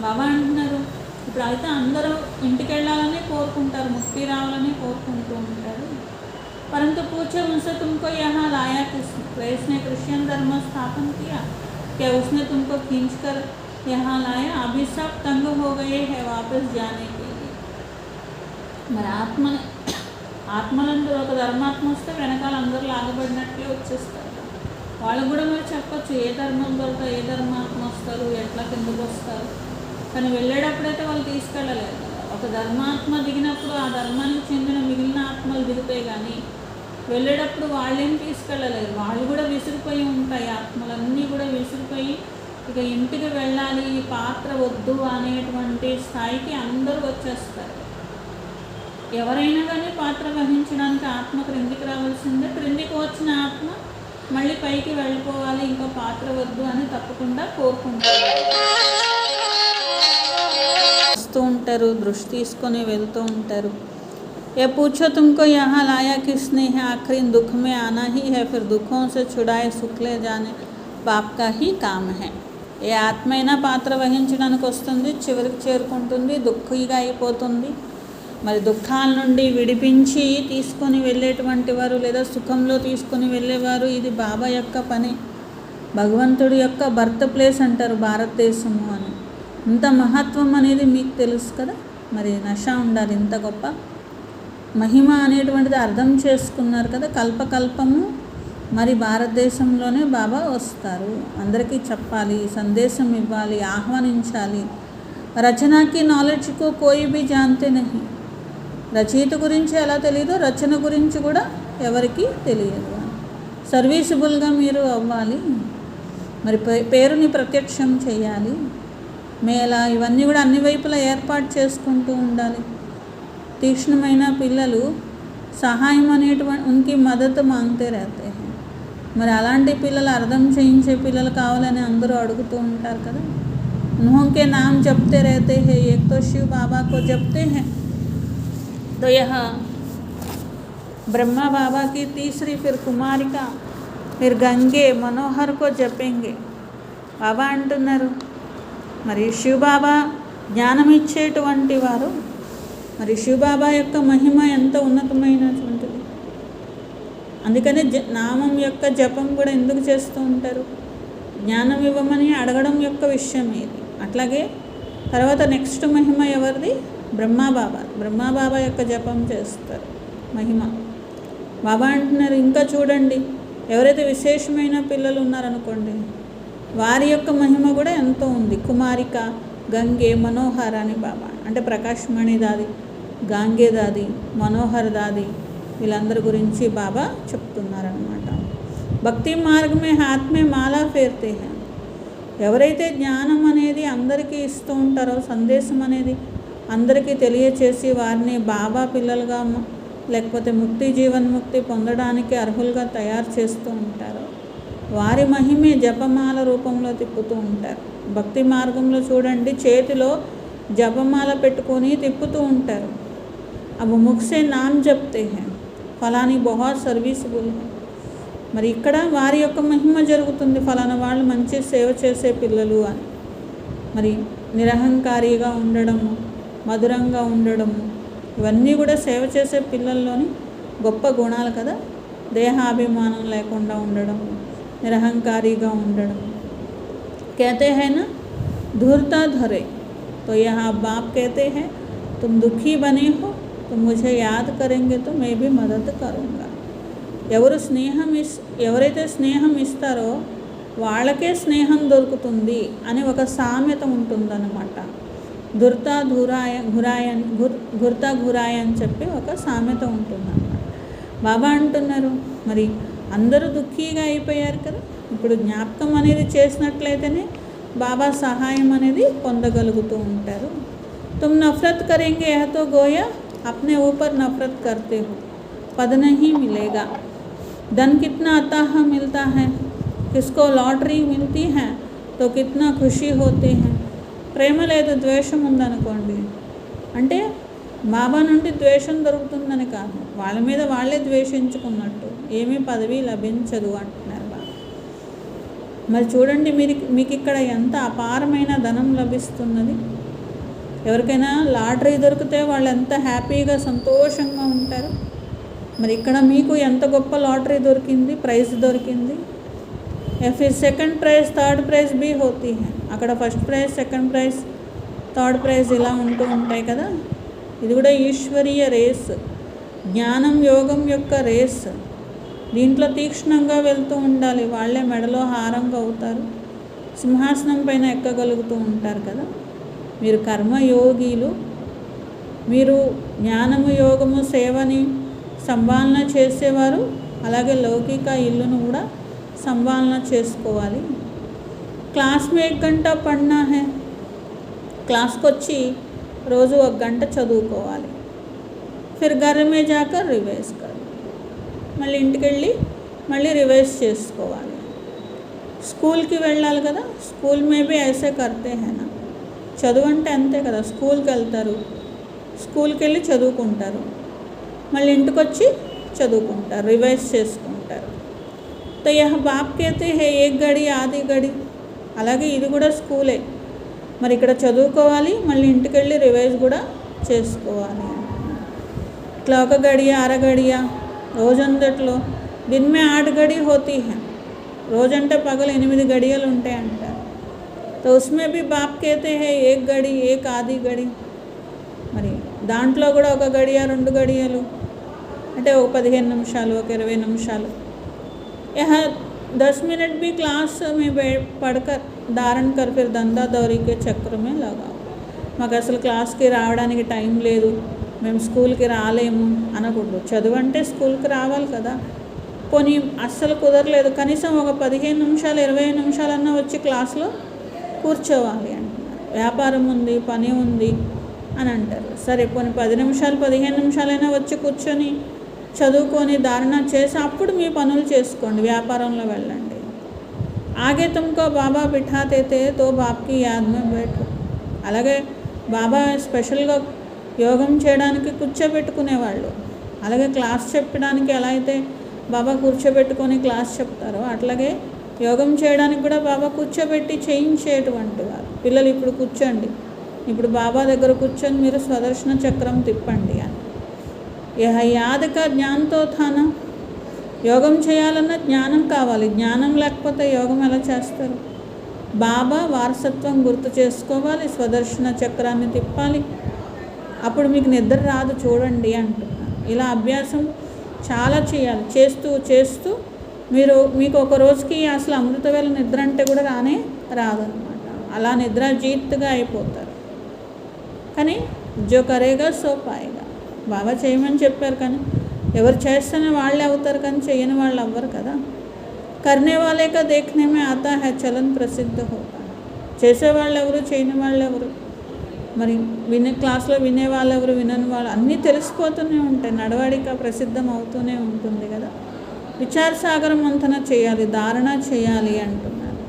బాబా అంటున్నారు, ఇప్పుడు అయితే అందరూ ఇంటికి వెళ్ళాలని కోరుకుంటారు, ముక్తి రావాలని కోరుకుంటూ ఉంటారు. परंतु पूछो उनसे, तुमको यहाँ लाया किसने? इसने क्रिश्चियन धर्म स्थापन किया क्या? उसने तुमको खींच कर यहाँ लाया? अभी सब तंग हो गए हैं वापस जाने के लिए. మరి ఆత్మలందరూ ఒక ధర్మాత్మ వస్తే వెనకాల అందరూ లాగబడినట్లే వచ్చేస్తారు. వాళ్ళు కూడా మరి చెప్పచ్చు ఏ ధర్మం దొరక ఏ ధర్మాత్మ వస్తారు, ఎట్లా కిందకు వస్తారు. కానీ వెళ్ళేటప్పుడైతే వాళ్ళు తీసుకెళ్ళలేరు కదా. ఒక ధర్మాత్మ దిగినప్పుడు ఆ ధర్మానికి చెందిన మిగిలిన ఆత్మలు దిగుతాయి, కానీ వెళ్ళేటప్పుడు వాళ్ళేం తీసుకెళ్ళలేరు. వాళ్ళు కూడా విసిరిపోయి ఉంటాయి, ఆత్మలన్నీ కూడా విసిరిపోయి ఇక ఇంటికి వెళ్ళాలి, ఈ పాత్ర వద్దు అనేటువంటి స్థాయికి అందరూ వచ్చేస్తారు. ఎవరైనా కానీ పాత్ర వహించడానికి ఆత్మ క్రిందికి రావాల్సిందే. క్రిందికి వచ్చిన ఆత్మ మళ్ళీ పైకి వెళ్ళిపోవాలి, ఇంకో పాత్ర వద్దు అని తప్పకుండా కోరుకుంటారు, వస్తూ ఉంటారు, దృష్టి తీసుకొని వెళ్తూ ఉంటారు. ये पूछो तुमको यहाँ लाया किसने है? आखिर दुख में आना ही है, फिर दुखों से छुड़ाए सुख ले जाने पाप का ही काम है. ఏ ఆత్మైనా పాత్ర వహించడానికి వస్తుంది, చివరికి చేరుకుంటుంది, దుఃఖిగా అయిపోతుంది. మరి దుఃఖాల నుండి విడిపించి తీసుకొని వెళ్ళేటువంటి వారు లేదా సుఖంలో తీసుకొని వెళ్ళేవారు, ఇది బాబా యొక్క పని. భగవంతుడి యొక్క బర్త్ ప్లేస్ అంటారు భారతదేశము అని. ఇంత మహత్వం అనేది మీకు తెలుసు కదా. మరి నష ఉండాలి, ఇంత గొప్ప మహిమ అనేటువంటిది అర్థం చేసుకున్నారు కదా. కల్పకల్పము మరి భారతదేశంలోనే బాబా వస్తారు, అందరికీ చెప్పాలి, సందేశం ఇవ్వాలి, ఆహ్వానించాలి. రచనకి నాలెడ్జ్కు కోయి బి జాన్తే నహీ. రచయిత గురించి ఎలా తెలియదో రచన గురించి కూడా ఎవరికి తెలియదు. సర్వీసబుల్గా మీరు అవ్వాలి, మరి పేరుని ప్రత్యక్షం చేయాలి. మేళ ఇవన్నీ కూడా అన్ని వైపులా ఏర్పాటు చేసుకుంటూ ఉండాలి. తీక్ష్ణమైన పిల్లలు సహాయం అనేటువంటి ఉనికి మద్దతు మాంగ్తే रहते हैं. మరి అలాంటి పిల్లలు అర్థం చేయించే పిల్లలు కావాలని అందరూ అడుగుతూ ఉంటారు కదా. उन्होंने नाम जपते रहते हैं, एक तो शिव बाबा को जपते हैं, तो यह ब्रह्मा बाबा की तीसरी, फिर कुमारिका, फिर गंगे मनोहर को जपेंगे. బాబా అంటున్నారు మరి శివబాబా జ్ఞానం ఇచ్చేటువంటి వారు. మరి శివబాబా యొక్క మహిమ ఎంత ఉన్నతమైనటువంటిది. అందుకనే నామం యొక్క జపం కూడా ఎందుకు చేస్తూ ఉంటారు? జ్ఞానం ఇవ్వమని అడగడం యొక్క విషయం ఇది. అట్లాగే తర్వాత నెక్స్ట్ మహిమ ఎవరిది? బ్రహ్మాబాబా యొక్క జపం చేస్తారు మహిమ. బాబా అంటున్నారు ఇంకా చూడండి, ఎవరైతే విశేషమైన పిల్లలు ఉన్నారనుకోండి, వారి యొక్క మహిమ కూడా ఎంతో ఉంది. కుమారిక, గంగే, మనోహర్ అని బాబా అంటే ప్రకాశ్మణి దాది, గాంగే దాది, మనోహర్ దాది, వీళ్ళందరి గురించి బాబా చెప్తున్నారనమాట. భక్తి మార్గమే హాత్మే మాలా ఫేర్తే హై. ఎవరైతే జ్ఞానం అనేది అందరికీ ఇస్తూ ఉంటారో, సందేశం అనేది అందరికీ తెలియచేసి వారిని బాబా పిల్లలుగా లేకపోతే ముక్తి జీవన్ముక్తి పొందడానికి అర్హులుగా తయారు చేస్తూ ఉంటారో, వారి మహిమే జపమాల రూపంలో తిప్పుతూ ఉంటారు. భక్తి మార్గంలో చూడండి, చేతిలో జపమాల పెట్టుకొని తిప్పుతూ ఉంటారు. अब मुख से नाम जपते हैं, ఫలాని बहुत सर्विसबुल है. మరి ఇక్కడ వారి యొక్క మహిమ జరుగుతుంది, ఫలానా వాళ్ళు మంచి సేవ చేసే పిల్లలు అని. మరి నిరహంకారిగా ఉండడము, మధురంగా ఉండడము, ఇవన్నీ కూడా సేవ చేసే పిల్లల్లోని గొప్ప గుణాలు కదా. దేహాభిమానం లేకుండా ఉండడం, నిరహంకారిగా ఉండడం. कहते हैं ना धूर्ता धरे, तो यहाँ बाप कहते हैं तुम दुखी बने हो तो मुझे याद करेंगे तो मैं भी मदद करूँगा. ఎవరైతే స్నేహం ఇస్తారో వాళ్ళకే స్నేహం దొరుకుతుంది అని ఒక సామెత ఉంటుందన్నమాట. ధుర్తా ఘురాయ అని చెప్పి ఒక సామెత ఉంటుందన్నమాట. బాబా అంటున్నారు మరి అందరూ దుఃఖీగా అయిపోయారు కదా, ఇప్పుడు జ్ఞాపకం అనేది చేసినట్లయితేనే బాబా సహాయం అనేది పొందగలుగుతూ ఉంటారు. तुम नफरत करेंगे यह तो गोया अपने ऊपर नफरत करते हो, पद नहीं मिलेगा. धन कितना अताह मिलता है, किसको लॉटरी मिलती है तो कितना खुशी होते हैं. ప్రేమ లేదు, ద్వేషం ఉందనుకోండి, అంటే బాబా నుండి ద్వేషం దొరుకుతుందని కాదు, వాళ్ళ మీద వాళ్ళే ద్వేషించుకున్నట్టు, ఏమీ పదవి లభించదు అంటున్నారు బాబా. మరి చూడండి, మీకు ఇక్కడ ఎంత అపారమైన ధనం లభిస్తున్నది. ఎవరికైనా లాటరీ దొరికితే వాళ్ళు ఎంత హ్యాపీగా సంతోషంగా ఉంటారు. మరి ఇక్కడ మీకు ఎంత గొప్ప లాటరీ దొరికింది, ప్రైజ్ దొరికింది. ఎఫ్ ఈ సెకండ్ ప్రైజ్ థర్డ్ ప్రైజ్ బీ హోతీ హై, అక్కడ first prize second prize third prize ఇలా ఉంటూ ఉంటాయి కదా. ఇది కూడా ఈశ్వరీయ రేస్, జ్ఞానం యోగం యొక్క రేస్. దీంట్లో తీక్ష్ణంగా వెళ్తూ ఉండాలి. వాళ్ళే మెడలో హారంగా అవుతారు, సింహాసనం పైన ఎక్కగలుగుతూ ఉంటారు కదా. మీరు కర్మయోగిలు, మీరు జ్ఞానము యోగము సేవని సంభాలన చేసేవారు, అలాగే లౌకిక ఇల్లును కూడా సంభాలన చేసుకోవాలి. క్లాస్ మే 1 గంట పढ़ना है, క్లాస్కి వచ్చి రోజు 1 గంట చదువుకోవాలి. ఫిర్ ఘర్ మే జాకర్ రివైజ్ కర్, మళ్ళీ ఇంటికి వెళ్ళి మళ్ళీ రివైజ్ చేసుకోవాలి. స్కూల్కి వెళ్ళాలి కదా, స్కూల్ మే బి ఐసే కర్తే హైనా, చదువు అంటే అంతే కదా. స్కూల్కి వెళ్తారు, స్కూల్కి వెళ్ళి చదువుకుంటారు, మళ్ళీ ఇంటికి వచ్చి చదువుకుంటారు, రివైజ్ చేసుకుంటారు. తో యహ బాప్ कहते हैं 1 घड़ी ఆधी घड़ी, అలాగే ఇది కూడా స్కూలే. మరి ఇక్కడ చదువుకోవాలి, మళ్ళీ ఇంటికి వెళ్ళి రివైజ్ కూడా చేసుకోవాలి. ఇట్లా 1 గడియ అర గడియ రోజంతట్లో దిన్మే 8 గడి హోతీ హై, రోజంటే పగలు 8 గడియలు ఉంటాయి అంటారు. తో ఉస్మే భీ బాప్ कहते हैं 1 घड़ी 1 ఆधी घड़ी, మరి దాంట్లో కూడా 1 గడియ 2 గడియలు అంటే ఒక 15 నిమిషాలు, ఒక 20 నిమిషాలు. यहाँ 10 मिनट भी क्लास में पढ़कर धारण कर फिर దందా దౌరీ के చక్ర में लगाओ. మాకు అసలు క్లాస్కి రావడానికి టైం లేదు, మేము స్కూల్కి రాలేము అనకూడదు. చదువు అంటే స్కూల్కి రావాలి కదా. పోనీ అస్సలు కుదరలేదు, కనీసం ఒక 15 నిమిషాలు 20 నిమిషాలన్నా వచ్చి క్లాస్లో కూర్చోవాలి అంటున్నారు. వ్యాపారం ఉంది, పని ఉంది అని అంటారు. సరే పోనీ 10 నిమిషాలు 15 నిమిషాలైనా వచ్చి కూర్చొని చదువుకొని ధారణ చేసి అప్పుడు మీ పనులు చేసుకోండి, వ్యాపారంలో వెళ్ళండి. ఆగే తుమ్కో బాబా బిఠాతే తో బాప్కి యాద్ మే బైఠో, అలాగే బాబా స్పెషల్గా యోగం చేయడానికి కూర్చోబెట్టుకునేవాళ్ళు. అలాగే క్లాస్ చెప్పడానికి ఎలా అయితే బాబా కూర్చోబెట్టుకొని క్లాస్ చెప్తారో, అట్లాగే యోగం చేయడానికి కూడా బాబా కూర్చోబెట్టి చేయించేటువంటి వారు. పిల్లలు ఇప్పుడు కూర్చోండి, ఇప్పుడు బాబా దగ్గర కూర్చొని మీరు స్వదర్శన చక్రం తిప్పండి అని. యహ యాద్ కా జ్ఞాన్తో థానా, యోగం చేయాలన్న జ్ఞానం కావాలి, జ్ఞానం లేకపోతే యోగం ఎలా చేస్తారు. బాబా వారసత్వం గుర్తు చేసుకోవాలి, స్వదర్శన చక్రాన్ని తిప్పాలి, అప్పుడు మీకు నిద్ర రాదు చూడండి అంటున్నారు. ఇలా అభ్యాసం చాలా చేయాలి. చేస్తూ చేస్తూ మీకు ఒక రోజుకి అసలు అమృతవేళ నిద్ర అంటే కూడా రాదనమాట. అలా నిద్రాజీత్తుగా అయిపోతారు. కానీ జో కరేగా సో పాయేగా, బాబా చేయమని చెప్పారు కానీ ఎవరు చేస్తేనే వాళ్ళే అవుతారు, కానీ చేయని వాళ్ళు అవ్వరు కదా. కర్నే వాలే కా దేఖ్నే మే ఆతా హై చలన్ ప్రసిద్ధ హోతా, చేసేవాళ్ళు ఎవరు, చేయని వాళ్ళు ఎవరు, మరి క్లాస్లో వినేవాళ్ళు ఎవరు, వినని వాళ్ళు, అన్నీ తెలిసిపోతూనే ఉంటాయి. నడవడిక ప్రసిద్ధం అవుతూనే ఉంటుంది కదా. విచార సాగర మంథన చేయాలి, ధారణ చేయాలి అంటున్నారు.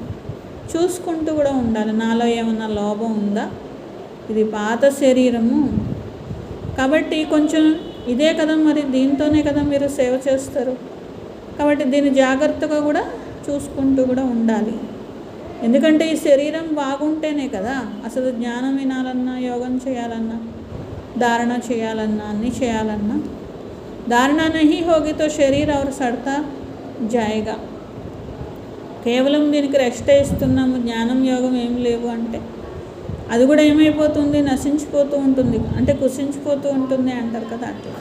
చూసుకుంటూ కూడా ఉండాలి, నాలో ఏమన్నా లోభం ఉందా, ఇది పాత శరీరము కాబట్టి కొంచెం ఇదే కదా, మరి దీంతోనే కదా మీరు సేవ చేస్తారు, కాబట్టి దీన్ని జాగ్రత్తగా కూడా చూసుకుంటూ కూడా ఉండాలి. ఎందుకంటే ఈ శరీరం బాగుంటేనే కదా అసలు జ్ఞానం వినాలన్నా, యోగం చేయాలన్నా, ధారణ చేయాలన్నా, అన్నీ చేయాలన్నా. ధారణ నహీ హోగి తో శరీర్ और సడతా జాయేగా. కేవలం దీనికి రెస్ట్ ఇస్తున్నాము, జ్ఞానం యోగం ఏం లేవు అంటే అది కూడా ఏమైపోతుంది, నశించిపోతూ ఉంటుంది, అంటే కుసించిపోతూ ఉంటుంది అంటారు కదా. అట్లా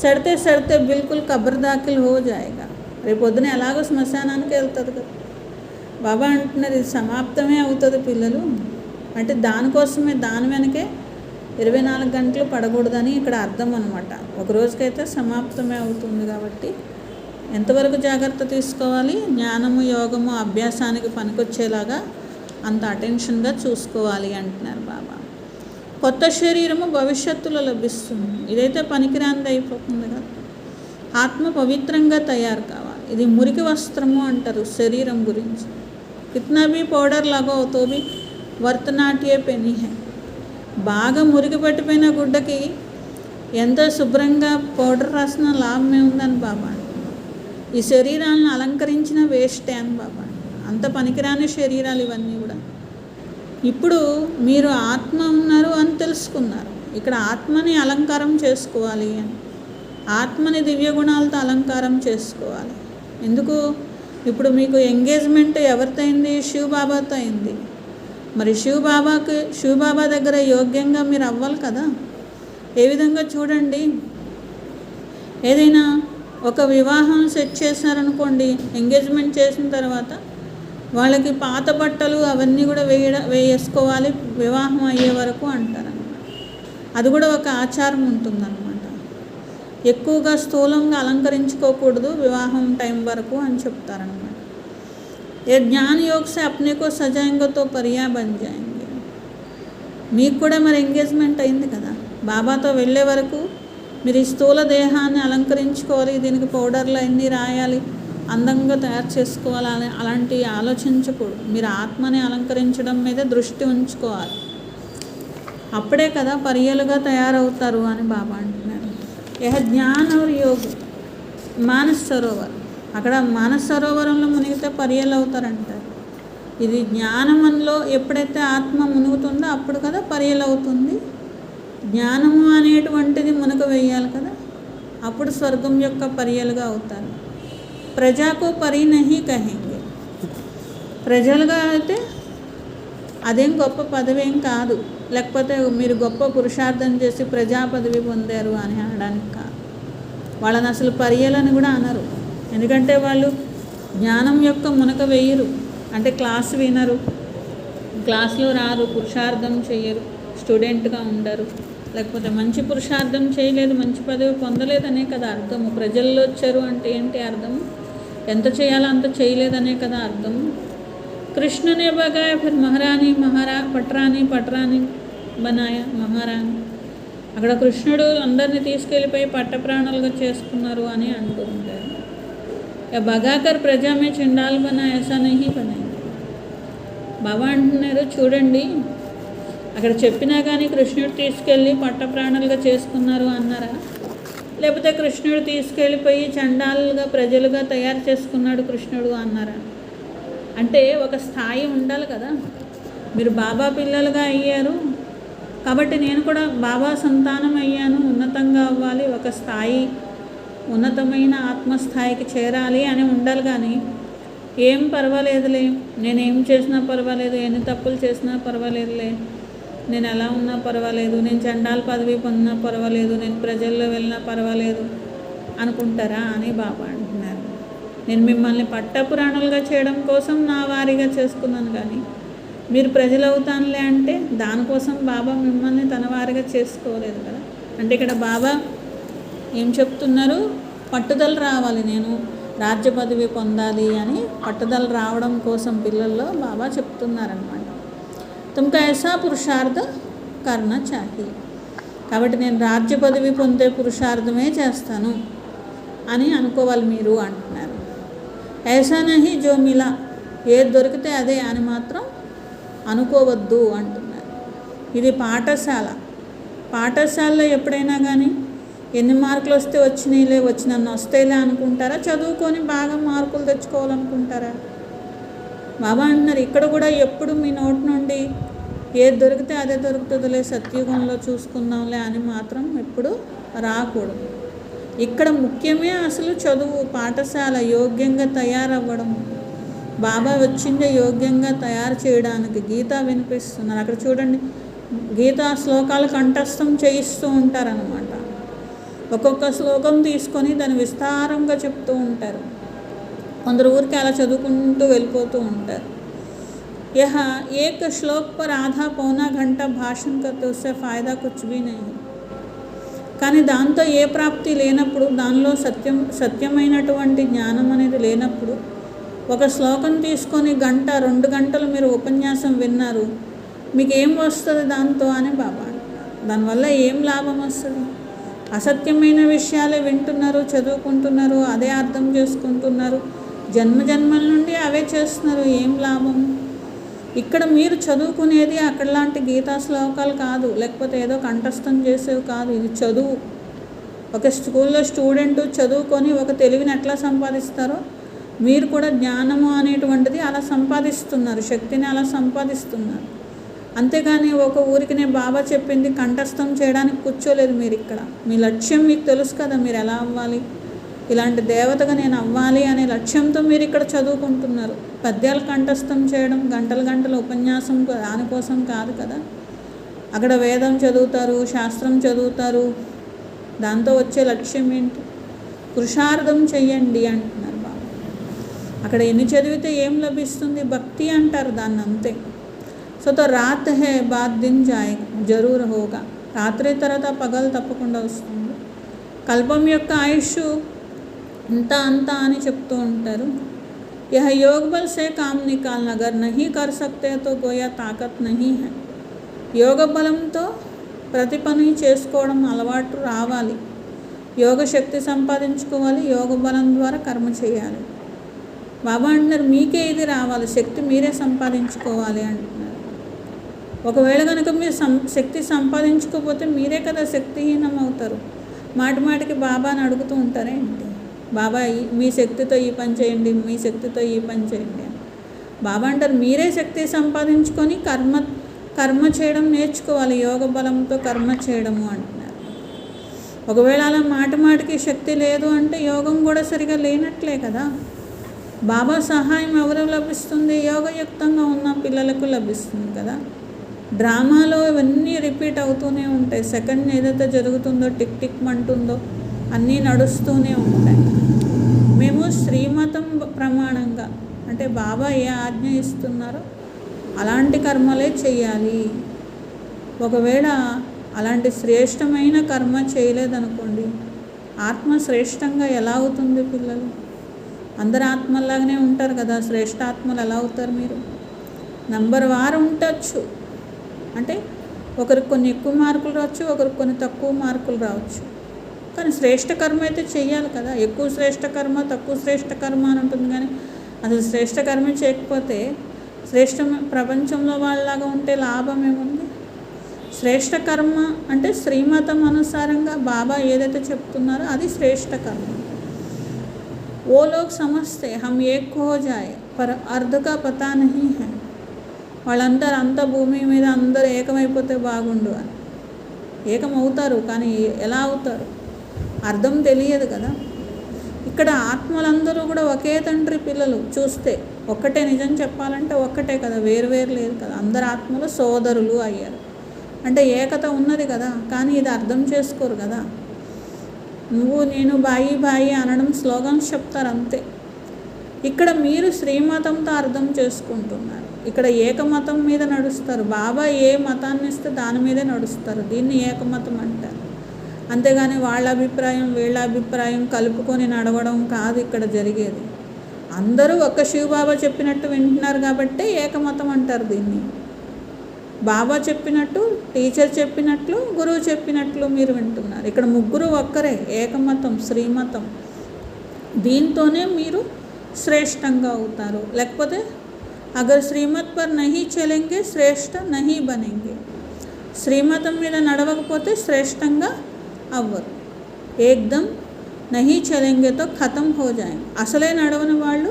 సడితే సడితే బిల్కుల్ కబర్ దాఖిల్ హో జాయేగా. రేపు పొద్దున ఎలాగో శ్మశానానికి వెళ్తుంది కదా. బాబా అంటున్నారు ఇది సమాప్తమే అవుతుంది పిల్లలు, అంటే దానికోసమే, దాని వెనకే 24 గంటలు పడకూడదని ఇక్కడ అర్థం అనమాట. ఒక రోజుకైతే సమాప్తమే అవుతుంది కాబట్టి ఎంతవరకు జాగ్రత్త తీసుకోవాలి, జ్ఞానము యోగము అభ్యాసానికి పనికొచ్చేలాగా అంత అటెన్షన్గా చూసుకోవాలి అంటున్నారు బాబా. కొత్త శరీరము భవిష్యత్తులో లభిస్తుంది, ఇదైతే పనికిరాంది అయిపోతుంది కదా. ఆత్మ పవిత్రంగా తయారు కావాలి. ఇది మురికి వస్త్రము అంటారు శరీరం గురించి. కిత్నా భీ పౌడర్ లగాओ తో భీ వర్తనాట్యే పెని హై. బాగా మురికి పట్టిపోయిన గుడ్డకి ఎంత శుభ్రంగా పౌడర్ రాసిన లాభమే ఉందని బాబా. ఈ శరీరాలను అలంకరించిన వేస్టే అని బాబా. అంత పనికిరాని శరీరాలు ఇవన్నీ కూడా. ఇప్పుడు మీరు ఆత్మ ఉన్నారు అని తెలుసుకున్నారు. ఇక్కడ ఆత్మని అలంకారం చేసుకోవాలి అని, ఆత్మని దివ్య గుణాలతో అలంకారం చేసుకోవాలి. ఎందుకు? ఇప్పుడు మీకు ఎంగేజ్మెంట్ ఎవరితో అయింది? శివబాబాతో అయింది. మరి శివబాబా దగ్గర యోగ్యంగా మీరు అవ్వాలి కదా. ఏ విధంగా చూడండి, ఏదైనా ఒక వివాహం సెట్ చేశారనుకోండి, ఎంగేజ్మెంట్ చేసిన తర్వాత వాళ్ళకి పాత బట్టలు అవన్నీ కూడా వేసుకోవాలి వివాహం అయ్యే వరకు అంటారనమాట. అది కూడా ఒక ఆచారం ఉంటుందన్నమాట. ఎక్కువగా స్థూలంగా అలంకరించుకోకూడదు వివాహం టైం వరకు అని చెప్తారనమాట. ఏ జ్ఞాన్ యోగ్ సే అప్నే కో సజాయేంగే తో పరియా బన్ జాయేంగే. మీకు కూడా మరి ఎంగేజ్మెంట్ అయింది కదా, బాబాతో వెళ్ళే వరకు మీరు ఈ స్థూల దేహాన్ని అలంకరించుకోవాలి, దీనికి పౌడర్లు అన్నీ రాయాలి, అందంగా తయారు చేసుకోవాలి, అలాంటి ఆలోచించకూడదు. మీరు ఆత్మని అలంకరించడం మీద దృష్టి ఉంచుకోవాలి. అప్పుడే కదా పర్యలుగా తయారవుతారు అని బాబా అంటున్నారు. యహ జ్ఞాన్ और योग మానస్ సరోవర్. అక్కడ మానస్ సరోవరంలో మునిగితే పర్యలు అవుతారంటారు. ఇది జ్ఞానంలో ఎప్పుడైతే ఆత్మ మునుగుతుందో అప్పుడు కదా పర్యలు అవుతుంది. జ్ఞానము అనేటువంటిది మునగ వేయాలి కదా, అప్పుడు స్వర్గం యొక్క పర్యలుగా అవుతారు. ప్రజాకు పరి నహి కహెంగే. ప్రజలుగా అయితే అదేం గొప్ప పదవేం కాదు, లేకపోతే మీరు గొప్ప పురుషార్థం చేసి ప్రజా పదవి పొందారు అని అనడానికి కాదు. వాళ్ళని అసలు పర్యలని కూడా అనరు. ఎందుకంటే వాళ్ళు జ్ఞానం యొక్క మునక వేయరు. అంటే క్లాస్ వినరు, క్లాస్లో రారు, పురుషార్థం చేయరు, స్టూడెంట్గా ఉండరు, లేకపోతే మంచి పురుషార్థం చేయలేదు, మంచి పదవి పొందలేదనే కదా అర్థము. ప్రజల్లో వచ్చారు అంటే ఏంటి అర్థము? ఎంత చేయాలో అంత చేయలేదనే కదా అర్థము. కృష్ణనే బగాయ ఫిర్ మహారాణి పట్రాని బనాయ మహారాణి. అక్కడ కృష్ణుడు అందరినీ తీసుకెళ్ళిపోయి పట్టప్రాణాలుగా చేసుకున్నారు అని అంటూ ఉంటారు. బగాకర్ ప్రజామే చండాల్ బనా ఐసా నహీ బనాయి. బాబా అంటున్నారు చూడండి, అక్కడ చెప్పినా కానీ కృష్ణుడు తీసుకెళ్ళి పట్టప్రాణాలుగా చేసుకున్నారు అన్నారా? లేకపోతే కృష్ణుడు తీసుకెళ్ళిపోయి చండాలుగా ప్రజలుగా తయారు చేసుకున్నాడు కృష్ణుడు అన్నారా? అంటే ఒక స్థాయి ఉండాలి కదా. మీరు బాబా పిల్లలుగా అయ్యారు కాబట్టి నేను కూడా బాబా సంతానం అయ్యాను, ఉన్నతంగా అవ్వాలి, ఒక స్థాయి ఉన్నతమైన ఆత్మస్థాయికి చేరాలి అని ఉండాలి. కానీ ఏం పర్వాలేదులే, నేనేం చేసినా పర్వాలేదు, ఎన్ని తప్పులు చేసినా పర్వాలేదులే, నేను ఎలా ఉన్నా పర్వాలేదు, నేను చండాల పదవి పొందినా పర్వాలేదు, నేను ప్రజల్లో వెళ్ళినా పర్వాలేదు అనుకుంటారా అని బాబా అంటున్నారు. నేను మిమ్మల్ని పట్టపురాణులుగా చేయడం కోసం నా వారిగా చేసుకున్నాను, కానీ మీరు ప్రజలు అవుతానులే అంటే దానికోసం బాబా మిమ్మల్ని తన వారిగా చేసుకోలేదు కదా. అంటే ఇక్కడ బాబా ఏం చెప్తున్నారు? పట్టుదల రావాలి, నేను రాజ్య పదవి పొందాలి అని పట్టుదల రావడం కోసం పిల్లల్లో బాబా చెప్తున్నారనమాట. తుమ్కా ఐసా పురుషార్థ కర్ణ చాహి. కాబట్టి నేను రాజ్య పదవి పొందే పురుషార్థమే చేస్తాను అని అనుకోవాలి మీరు అంటున్నారు. ఐసా నహి జో మిలా, ఏది దొరికితే అదే అని మాత్రం అనుకోవద్దు అంటున్నారు. ఇది పాఠశాలలో ఎప్పుడైనా కానీ ఎన్ని మార్కులు వస్తే వచ్చినాయిలే, వచ్చినన్ను వస్తాయిలే అనుకుంటారా? చదువుకొని బాగా మార్కులు తెచ్చుకోవాలనుకుంటారా? బాబా అంటున్నారు ఇక్కడ కూడా ఎప్పుడు మీ నోటి నుండి ఏది దొరికితే అదే దొరుకుతుందిలే, సత్యుగంలో చూసుకుందాంలే అని మాత్రం ఎప్పుడు రాకూడదు. ఇక్కడ ముఖ్యమే అసలు చదువు, పాఠశాల, యోగ్యంగా తయారవ్వడం. బాబా వచ్చిందే యోగ్యంగా తయారు చేయడానికి. గీత వినిపిస్తున్నారు అక్కడ చూడండి, గీతా శ్లోకాలు కంఠస్థం చేయిస్తూ ఉంటారనమాట. ఒక్కొక్క శ్లోకం తీసుకొని దాన్ని విస్తారంగా చెప్తూ ఉంటారు. కొందరు ఊరికి అలా చదువుకుంటూ వెళ్ళిపోతూ ఉంటారు. यह एक श्लोक पर आधा पौना घंटा भाषण करते उससे फ़ायदा कुछ भी नहीं. కానీ దాంతో ఏ ప్రాప్తి లేనప్పుడు, దానిలో సత్యమైనటువంటి జ్ఞానం అనేది లేనప్పుడు, ఒక శ్లోకం తీసుకొని 1-2 గంటలు మీరు ఉపన్యాసం విన్నారు, మీకు ఏం వస్తుంది దాంతో అని బాబా అంటారు. దానివల్ల ఏం లాభం వస్తుంది? అసత్యమైన విషయాలే వింటున్నారు, చదువుకుంటున్నారు, అదే అర్థం చేసుకుంటున్నారు, జన్మజన్మల నుండి అవే చేస్తున్నారు, ఏం లాభం? ఇక్కడ మీరు చదువుకునేది అక్కడలాంటి గీతా శ్లోకాలు కాదు, లేకపోతే ఏదో కంఠస్థం చేసేవి కాదు. ఇది చదువు. ఒక స్కూల్లో స్టూడెంట్ చదువుకొని ఒక తెలివిని ఎట్లా సంపాదిస్తారో మీరు కూడా జ్ఞానము అనేటువంటిది అలా సంపాదిస్తున్నారు, శక్తిని అలా సంపాదిస్తున్నారు. అంతేగాని ఒక ఊరికినే బాబా చెప్పింది కంఠస్థం చేయడానికి కూర్చోలేదు మీరు ఇక్కడ. మీ లక్ష్యం మీకు తెలుసు కదా, మీరు ఎలా అవ్వాలి, ఇలాంటి దేవతగా నేను అవ్వాలి అనే లక్ష్యంతో మీరు ఇక్కడ చదువుకుంటున్నారు. పద్యాలు కంఠస్థం చేయడం, గంటల గంటల ఉపన్యాసం దానికోసం కాదు కదా. అక్కడ వేదం చదువుతారు, శాస్త్రం చదువుతారు. దాంతో వచ్చే లక్ష్యం ఏంటి? పురుషార్థం చెయ్యండి అంటున్నారు బాబా. అక్కడ ఎన్ని చదివితే ఏం లభిస్తుంది? భక్తి అంటారు దాన్ని, అంతే. సో తో రాత్ హే బాద్ దిన్ జాయ్ జరూర్ హోగా. రాత్రి తర్వాత పగలు తప్పకుండా వస్తుంది. కల్పం యొక్క ఆయుష్ ఇంత అంత అని చెప్తూ ఉంటారు. యహ యోగ బల్ సే కామ్ నికాల్నా, అగర్ నహీ కర్ సక్తే తో గోయా తాకత్ నహీ హై. యోగ బలంతో ప్రతి పని చేసుకోవడం అలవాటు రావాలి. యోగ శక్తి సంపాదించుకోవాలి, యోగ బలం ద్వారా కర్మ చేయాలి. బాబా అంటున్నారు మీకే ఇది రావాలి, శక్తి మీరే సంపాదించుకోవాలి అంటున్నారు. ఒకవేళ కనుక మీరు శక్తి సంపాదించుకోకపోతే మీరే కదా శక్తిహీనం అవుతారు. మాటి మాటికి బాబాని అడుగుతూ ఉంటారే ఏంటి, బాబా మీ శక్తితో ఈ పని చేయండి, మీ శక్తితో ఈ పని చేయండి అని. బాబా అంటారు మీరే శక్తి సంపాదించుకొని కర్మ చేయడం నేర్చుకోవాలి, యోగ బలంతో కర్మ చేయడము అంటున్నారు. ఒకవేళ అలా మాటికి శక్తి లేదు అంటే యోగం కూడా సరిగా లేనట్లే కదా. బాబా సహాయం ఎవరు లభిస్తుంది? యోగయుక్తంగా ఉన్న పిల్లలకు లభిస్తుంది కదా. డ్రామాలో ఇవన్నీ రిపీట్ అవుతూనే ఉంటాయి. సెకండ్ ఏదైతే జరుగుతుందో టిక్ టిక్ అంటుందో అన్నీ నడుస్తూనే ఉంటాయి. మేము శ్రీమతం ప్రమాణంగా అంటే బాబా ఏ ఆజ్ఞ ఇస్తున్నారో అలాంటి కర్మలే చేయాలి. ఒకవేళ అలాంటి శ్రేష్టమైన కర్మ చేయలేదనుకోండి, ఆత్మ శ్రేష్టంగా ఎలా అవుతుంది? పిల్లలు అందరు ఆత్మలాగానే ఉంటారు కదా, శ్రేష్ఠ ఆత్మలు ఎలా అవుతారు? మీరు నంబర్ వారు ఉండొచ్చు, అంటే ఒకరికి కొన్ని ఎక్కువ మార్కులు రావచ్చు, ఒకరికి కొన్ని తక్కువ మార్కులు రావచ్చు. కానీ శ్రేష్ఠ కర్మ అయితే చెయ్యాలి కదా. ఎక్కువ శ్రేష్ఠ కర్మ, తక్కువ శ్రేష్ఠ కర్మ అని ఉంటుంది. కానీ అసలు శ్రేష్ఠ కర్మ చేయకపోతే శ్రేష్ఠ ప్రపంచంలో వాళ్ళలాగా ఉంటే లాభం ఏముంది? శ్రేష్ఠ కర్మ అంటే శ్రీమతం అనుసారంగా బాబా ఏదైతే చెప్తున్నారో అది శ్రేష్ఠ కర్మ. ఓ లోగ్ సమస్తే హమ్ ఏక్ హో జాయే పర్ అర్ధ కా పతా నహీ హై. వాళ్ళందరూ అంత భూమి మీద అందరూ ఏకమైపోతే బాగుండు అని. ఏకమవుతారు కానీ ఎలా అవుతారు? అర్థం తెలియదు కదా. ఇక్కడ ఆత్మలందరూ కూడా ఒకే తండ్రి పిల్లలు. చూస్తే ఒక్కటే, నిజం చెప్పాలంటే ఒక్కటే కదా, వేరు లేదు కదా. అందరు ఆత్మలు సోదరులు అయ్యారు అంటే ఏకత ఉన్నది కదా. కానీ ఇది అర్థం చేసుకోరు కదా. నువ్వు నేను బాయి అనడం స్లోగన్స్ చెప్తారు అంతే. ఇక్కడ మీరు శ్రీమతంతో అర్థం చేసుకుంటున్నారు. ఇక్కడ ఏకమతం మీద నడుస్తారు. బాబా ఏ మతాన్ని ఇస్తే దాని మీదే నడుస్తారు. దీన్ని ఏకమతం అంటారు. అంతేగాని వాళ్ళ అభిప్రాయం వీళ్ళ అభిప్రాయం కలుపుకొని నడవడం కాదు ఇక్కడ జరిగేది. అందరూ ఒక్క శివబాబా చెప్పినట్టు వింటున్నారు కాబట్టి ఏకమతం అంటారు దీన్ని. బాబా చెప్పినట్టు, టీచర్ చెప్పినట్లు, గురువు చెప్పినట్లు మీరు వింటున్నారు. ఇక్కడ ముగ్గురు ఒక్కరే, ఏకమతం, శ్రీమతం. దీంతోనే మీరు శ్రేష్టంగా అవుతారు. లేకపోతే అగర్ శ్రీమత్ పర్ నహీ చలేంగే శ్రేష్ఠ నహీ బనేంగే. శ్రీమతం మీద నడవకపోతే శ్రేష్టంగా అవ్వరు. ఏకదం నహీ చలేంగేతో ఖతం హో జాయేంగే. అసలే నడవని వాళ్ళు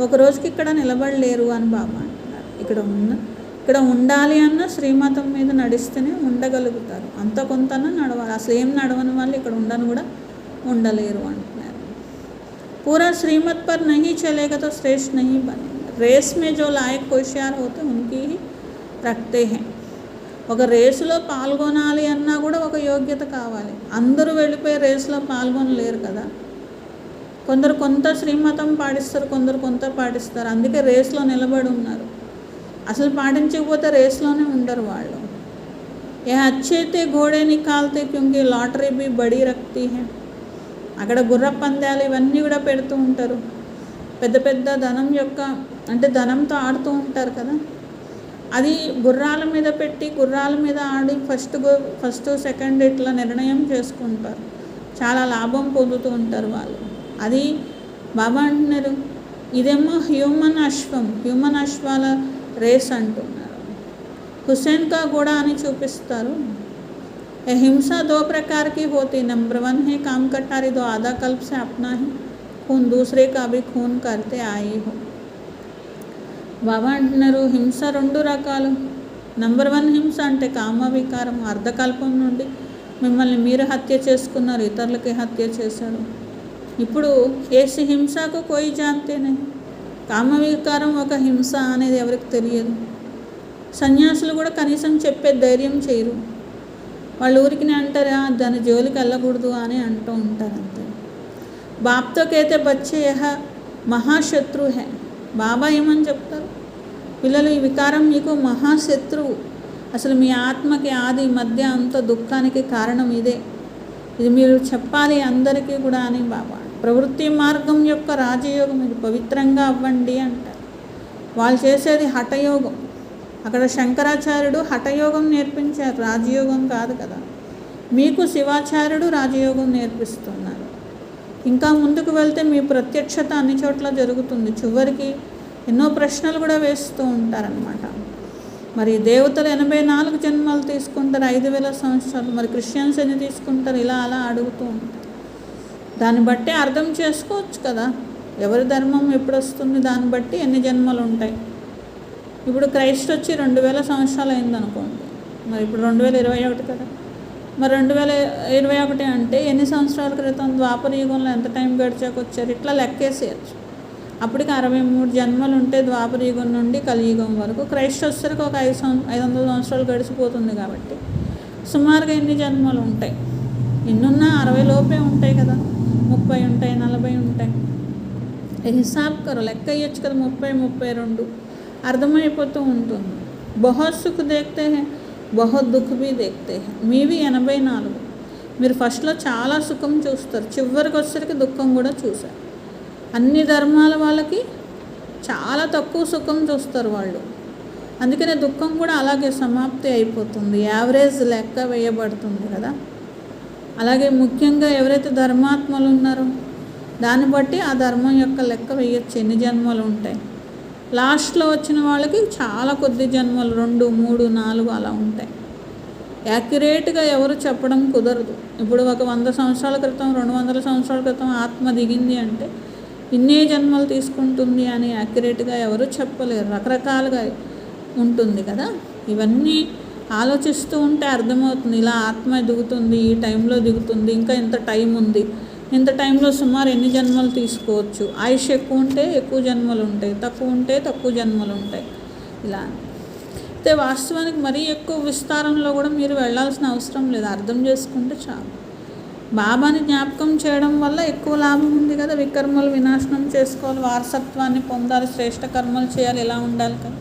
ఒక రోజుకి ఇక్కడ నిలబడలేరు అని బాబా అంటున్నారు. ఇక్కడ ఉండాలి అన్న శ్రీమతం మీద నడిస్తేనే ఉండగలుగుతారు. అంత కొంతన నడవాలి. అసలు ఏం నడవని వాళ్ళు ఇక్కడ ఉండను కూడా ఉండలేరు అంటున్నారు. పూరా శ్రీమత్ పర్ నహీ చలేగా తో శ్రేష్ఠ నహీ బనేంగే. రేస్ మే జో లాయక్ హోషియార్ హోతే ఉన్కి హీ రఖతే హై. ఒక రేసులో పాల్గొనాలి అన్నా కూడా ఒక యోగ్యత కావాలి. అందరూ వెళ్ళిపోయి రేసులో పాల్గొనలేరు కదా. కొందరు కొంత శ్రీమతం పాటిస్తారు, కొందరు కొంత పాటిస్తారు. అందుకే రేసులో నిలబడి ఉన్నారు. అసలు పాటించకపోతే రేస్లోనే ఉండరు వాళ్ళు. ఏ అచ్చైతే ఘోడే నికాల్తే క్యూంకి లాటరీ బి బడి రక్తి హై. అక్కడ గుర్ర పందాలు ఇవన్నీ కూడా పెడుతూ ఉంటారు. పెద్ద పెద్ద ధనం యొక్క అంటే ధనంతో ఆడుతూ ఉంటారు కదా. అది గుర్రాల మీద పెట్టి గుర్రాల మీద ఆడి ఫస్ట్ సెకండ్ ఇట్లా నిర్ణయం చేసుకుంటారు. చాలా లాభం పొందుతూ ఉంటారు వాళ్ళు. అది బాబా అంటున్నారు. ఇదేమో హ్యూమన్ అశ్వం, హ్యూమన్ అశ్వాల రేస్ అంటున్నారు. హుసేన్ కా घोड़ा అని చూపిస్తారు. ये हिंसा 2 प्रकार की होती, नंबर 1 है काम कटारी, दो आधा कल्प से अपना ही खून दूसरे का भी खून करते आए हो. బాబా అంటున్నారు హింస 2 రకాలు. నంబర్ 1 హింస అంటే కామ వికారం, అర్ధకల్పం నుండి మిమ్మల్ని మీరు హత్య చేసుకున్నారు, ఇతరులకి హత్య చేశారు. ఇప్పుడు ఏసి హింసకు కోయి జాంతేనే, కామ వికారం ఒక హింస అనేది ఎవరికి తెలియదు. సన్యాసులు కూడా కనీసం చెప్పే ధైర్యం చేయరు. వాళ్ళ ఊరికి అంటారా దాని జోలికి వెళ్ళకూడదు అని అంటూ ఉంటారు అంతే. బాప్తో కైతే బచ్చే యహ మహాశత్రు హే, బాబా ఏమని చెప్తారు, పిల్లలు ఈ వికారం మీకు మహాశత్రువు, అసలు మీ ఆత్మకి ఆది మధ్య అంత దుఃఖానికి కారణం ఇదే, ఇది మీరు చెప్పాలి అందరికీ కూడా అని బాబా. ప్రవృత్తి మార్గం యొక్క రాజయోగం, మీరు పవిత్రంగా అవ్వండి అంటారు. వాళ్ళు చేసేది హఠయోగం. అక్కడ శంకరాచార్యుడు హఠయోగం నేర్పించారు, రాజయోగం కాదు కదా. మీకు శివాచార్యుడు రాజయోగం నేర్పిస్తున్నారు. ఇంకా ముందుకు వెళ్తే మీ ప్రత్యక్షత అన్ని చోట్ల జరుగుతుంది. చివరికి ఎన్నో ప్రశ్నలు కూడా వేస్తూ ఉంటారనమాట. మరి దేవతలు 84 జన్మలు తీసుకుంటారు, 5000 సంవత్సరాలు. మరి క్రిస్టియన్స్ ఎన్ని తీసుకుంటారు, ఇలా అలా అడుగుతూ ఉంటారు. దాన్ని బట్టి అర్థం చేసుకోవచ్చు కదా ఎవరి ధర్మం ఎప్పుడు వస్తుంది, దాన్ని బట్టి ఎన్ని జన్మలు ఉంటాయి. ఇప్పుడు క్రైస్ట్ వచ్చి 2000 సంవత్సరాలు అయిందనుకోండి, మరి ఇప్పుడు 2021 కదా. మరి 2021 అంటే ఎన్ని సంవత్సరాల క్రితం ద్వాపర యుగంలో ఎంత టైం గడిచాకొచ్చారు, ఇట్లా లెక్కేసేయచ్చు. అప్పటికి 63 జన్మలు ఉంటే ద్వాపర యుగం నుండి కలియుగం వరకు. క్రైస్ట్ వచ్చేసరికి ఒక 500 సంవత్సరాలు గడిచిపోతుంది. కాబట్టి సుమారుగా ఎన్ని జన్మలు ఉంటాయి, ఎన్నున్నా 60 లోపే ఉంటాయి కదా, 30 ఉంటాయి, 40 ఉంటాయి. హిసాబ్ కరో, లెక్క వేయచ్చు కదా, 30, 32 అర్థమైపోతూ ఉంటుంది. బహుత్ సుఖ్ దేఖతే హే, బహుత్ దుఃఖ్ భీ దేఖతే హే. మీవి 84. మీరు ఫస్ట్లో చాలా సుఖం చూస్తారు, చివరికి వచ్చేసరికి దుఃఖం కూడా చూశారు. అన్ని ధర్మాల వాళ్ళకి చాలా తక్కువ సుఖం చూస్తారు వాళ్ళు. అందుకనే దుఃఖం కూడా అలాగే సమాప్తి అయిపోతుంది, యావరేజ్ లెక్క వేయబడుతుంది కదా. అలాగే ముఖ్యంగా ఎవరైతే ధర్మాత్మలు ఉన్నారో దాన్ని బట్టి ఆ ధర్మం యొక్క లెక్క వేయచ్చు, ఎన్ని జన్మలు ఉంటాయి. లాస్ట్లో వచ్చిన వాళ్ళకి చాలా కొద్ది జన్మలు, 2, 3, 4 అలా ఉంటాయి. యాక్యురేట్గా ఎవరు చెప్పడం కుదరదు. ఇప్పుడు ఒక 100 సంవత్సరాల క్రితం, 200 సంవత్సరాల క్రితం ఆత్మ దిగింది అంటే ఇన్నే జన్మలు తీసుకుంటుంది అని యాక్యురేట్గా ఎవరు చెప్పలేరు, రకరకాలుగా ఉంటుంది కదా. ఇవన్నీ ఆలోచిస్తూ ఉంటే అర్థమవుతుంది, ఇలా ఆత్మ దిగుతుంది, ఈ టైంలో దిగుతుంది, ఇంకా ఇంత టైం ఉంది, ఇంత టైంలో సుమారు ఎన్ని జన్మలు తీసుకోవచ్చు. ఆయుష్ ఎక్కువ ఉంటే ఎక్కువ జన్మలు ఉంటాయి, తక్కువ ఉంటే తక్కువ జన్మలు ఉంటాయి. ఇలా అయితే వాస్తవానికి మరీ ఎక్కువ విస్తారంలో కూడా మీరు వెళ్ళాల్సిన అవసరం లేదు, అర్థం చేసుకుంటే చాలు. బాబాని జ్ఞాపకం చేయడం వల్ల ఎక్కువ లాభం ఉంది కదా. వికర్మలు వినాశనం చేసుకోవాలి, వారసత్వాన్ని పొందాలి, శ్రేష్ఠ కర్మలు చేయాలి, ఇలా ఉండాలి కదా.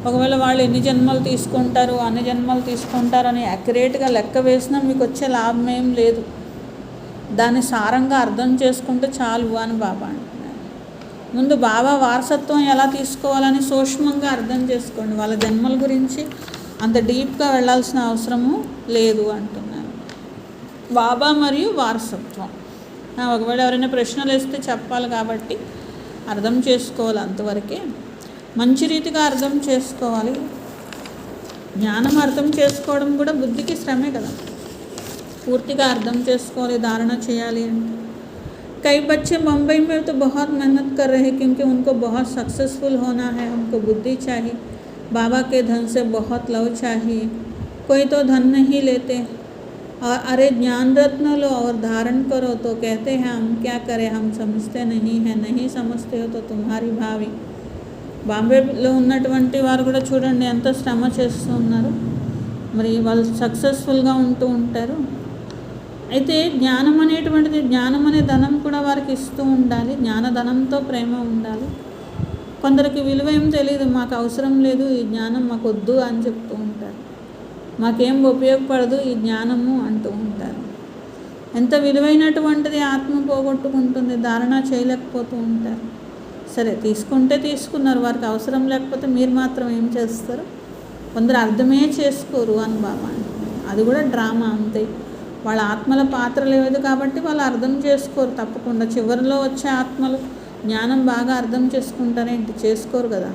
ఒకవేళ వాళ్ళు ఎన్ని జన్మలు తీసుకుంటారు, అన్ని జన్మలు తీసుకుంటారు అని యాక్యురేట్గా లెక్క వేసినా మీకు వచ్చే లాభం ఏం లేదు. దాన్ని సారంగా అర్థం చేసుకుంటే చాలు అని బాబా అంటున్నారు. ముందు బాబా వారసత్వం ఎలా తీసుకోవాలని సూక్ష్మంగా అర్థం చేసుకోండి. వాళ్ళ జన్మల గురించి అంత డీప్గా వెళ్ళాల్సిన అవసరము లేదు అంటున్నారు. బాబా మరియు వారసత్వం, ఒకవేళ ఎవరైనా ప్రశ్నలు వేస్తే చెప్పాలి కాబట్టి అర్థం చేసుకోవాలి, అంతవరకే. మంచి రీతిగా అర్థం చేసుకోవాలి. జ్ఞానం అర్థం చేసుకోవడం కూడా బుద్ధికి శ్రమే కదా. పూర్తిగా అర్థం చేసుకోవాలి, ధారణ చేయాలి అంటే. कई बच्चे मुंबई में तो बहुत मेहनत कर रहे हैं क्योंकि उनको बहुत सक्सेसफुल होना है, उनको बुद्धि चाहिए, बाबा के धन से बहुत लव चाहिए. कोई तो धन नहीं लेते और अरे ज्ञान रत्न लो और धारण करो तो कहते हैं हम क्या करें, हम समझते नहीं हैं. नहीं समझते हो तो तुम्हारी भावी. బాంబేలో ఉన్నటువంటి వారు కూడా చూడండి ఎంత శ్రమ చేస్తూ ఉన్నారు, మరి వాళ్ళు సక్సెస్ఫుల్గా ఉంటూ ఉంటారు. అయితే జ్ఞానం అనేటువంటిది, జ్ఞానం అనే ధనం కూడా వారికి ఇస్తూ ఉండాలి, జ్ఞానధనంతో ప్రేమ ఉండాలి. కొందరికి విలువ ఏం తెలియదు, మాకు అవసరం లేదు, ఈ జ్ఞానం మాకు వద్దు అని చెప్తూ ఉంటారు, మాకేం ఉపయోగపడదు ఈ జ్ఞానము అంటూ ఉంటారు. ఎంత విలువైనటువంటిది ఆత్మ పోగొట్టుకుంటుంది, ధారణ చేయలేకపోతూ ఉంటారు. సరే తీసుకుంటే తీసుకున్నారు, వారికి అవసరం లేకపోతే మీరు మాత్రం ఏం చేస్తారు. కొందరు అర్థమే చేసుకోరు అని బాబా అంటున్నారు. అది కూడా డ్రామా అంతే. వాళ్ళ ఆత్మల పాత్ర లేదు కాబట్టి వాళ్ళు అర్థం చేసుకోరు తప్పకుండా. చివరిలో వచ్చే ఆత్మలు జ్ఞానం బాగా అర్థం చేసుకుంటారేంటి, చేసుకోరు కదా.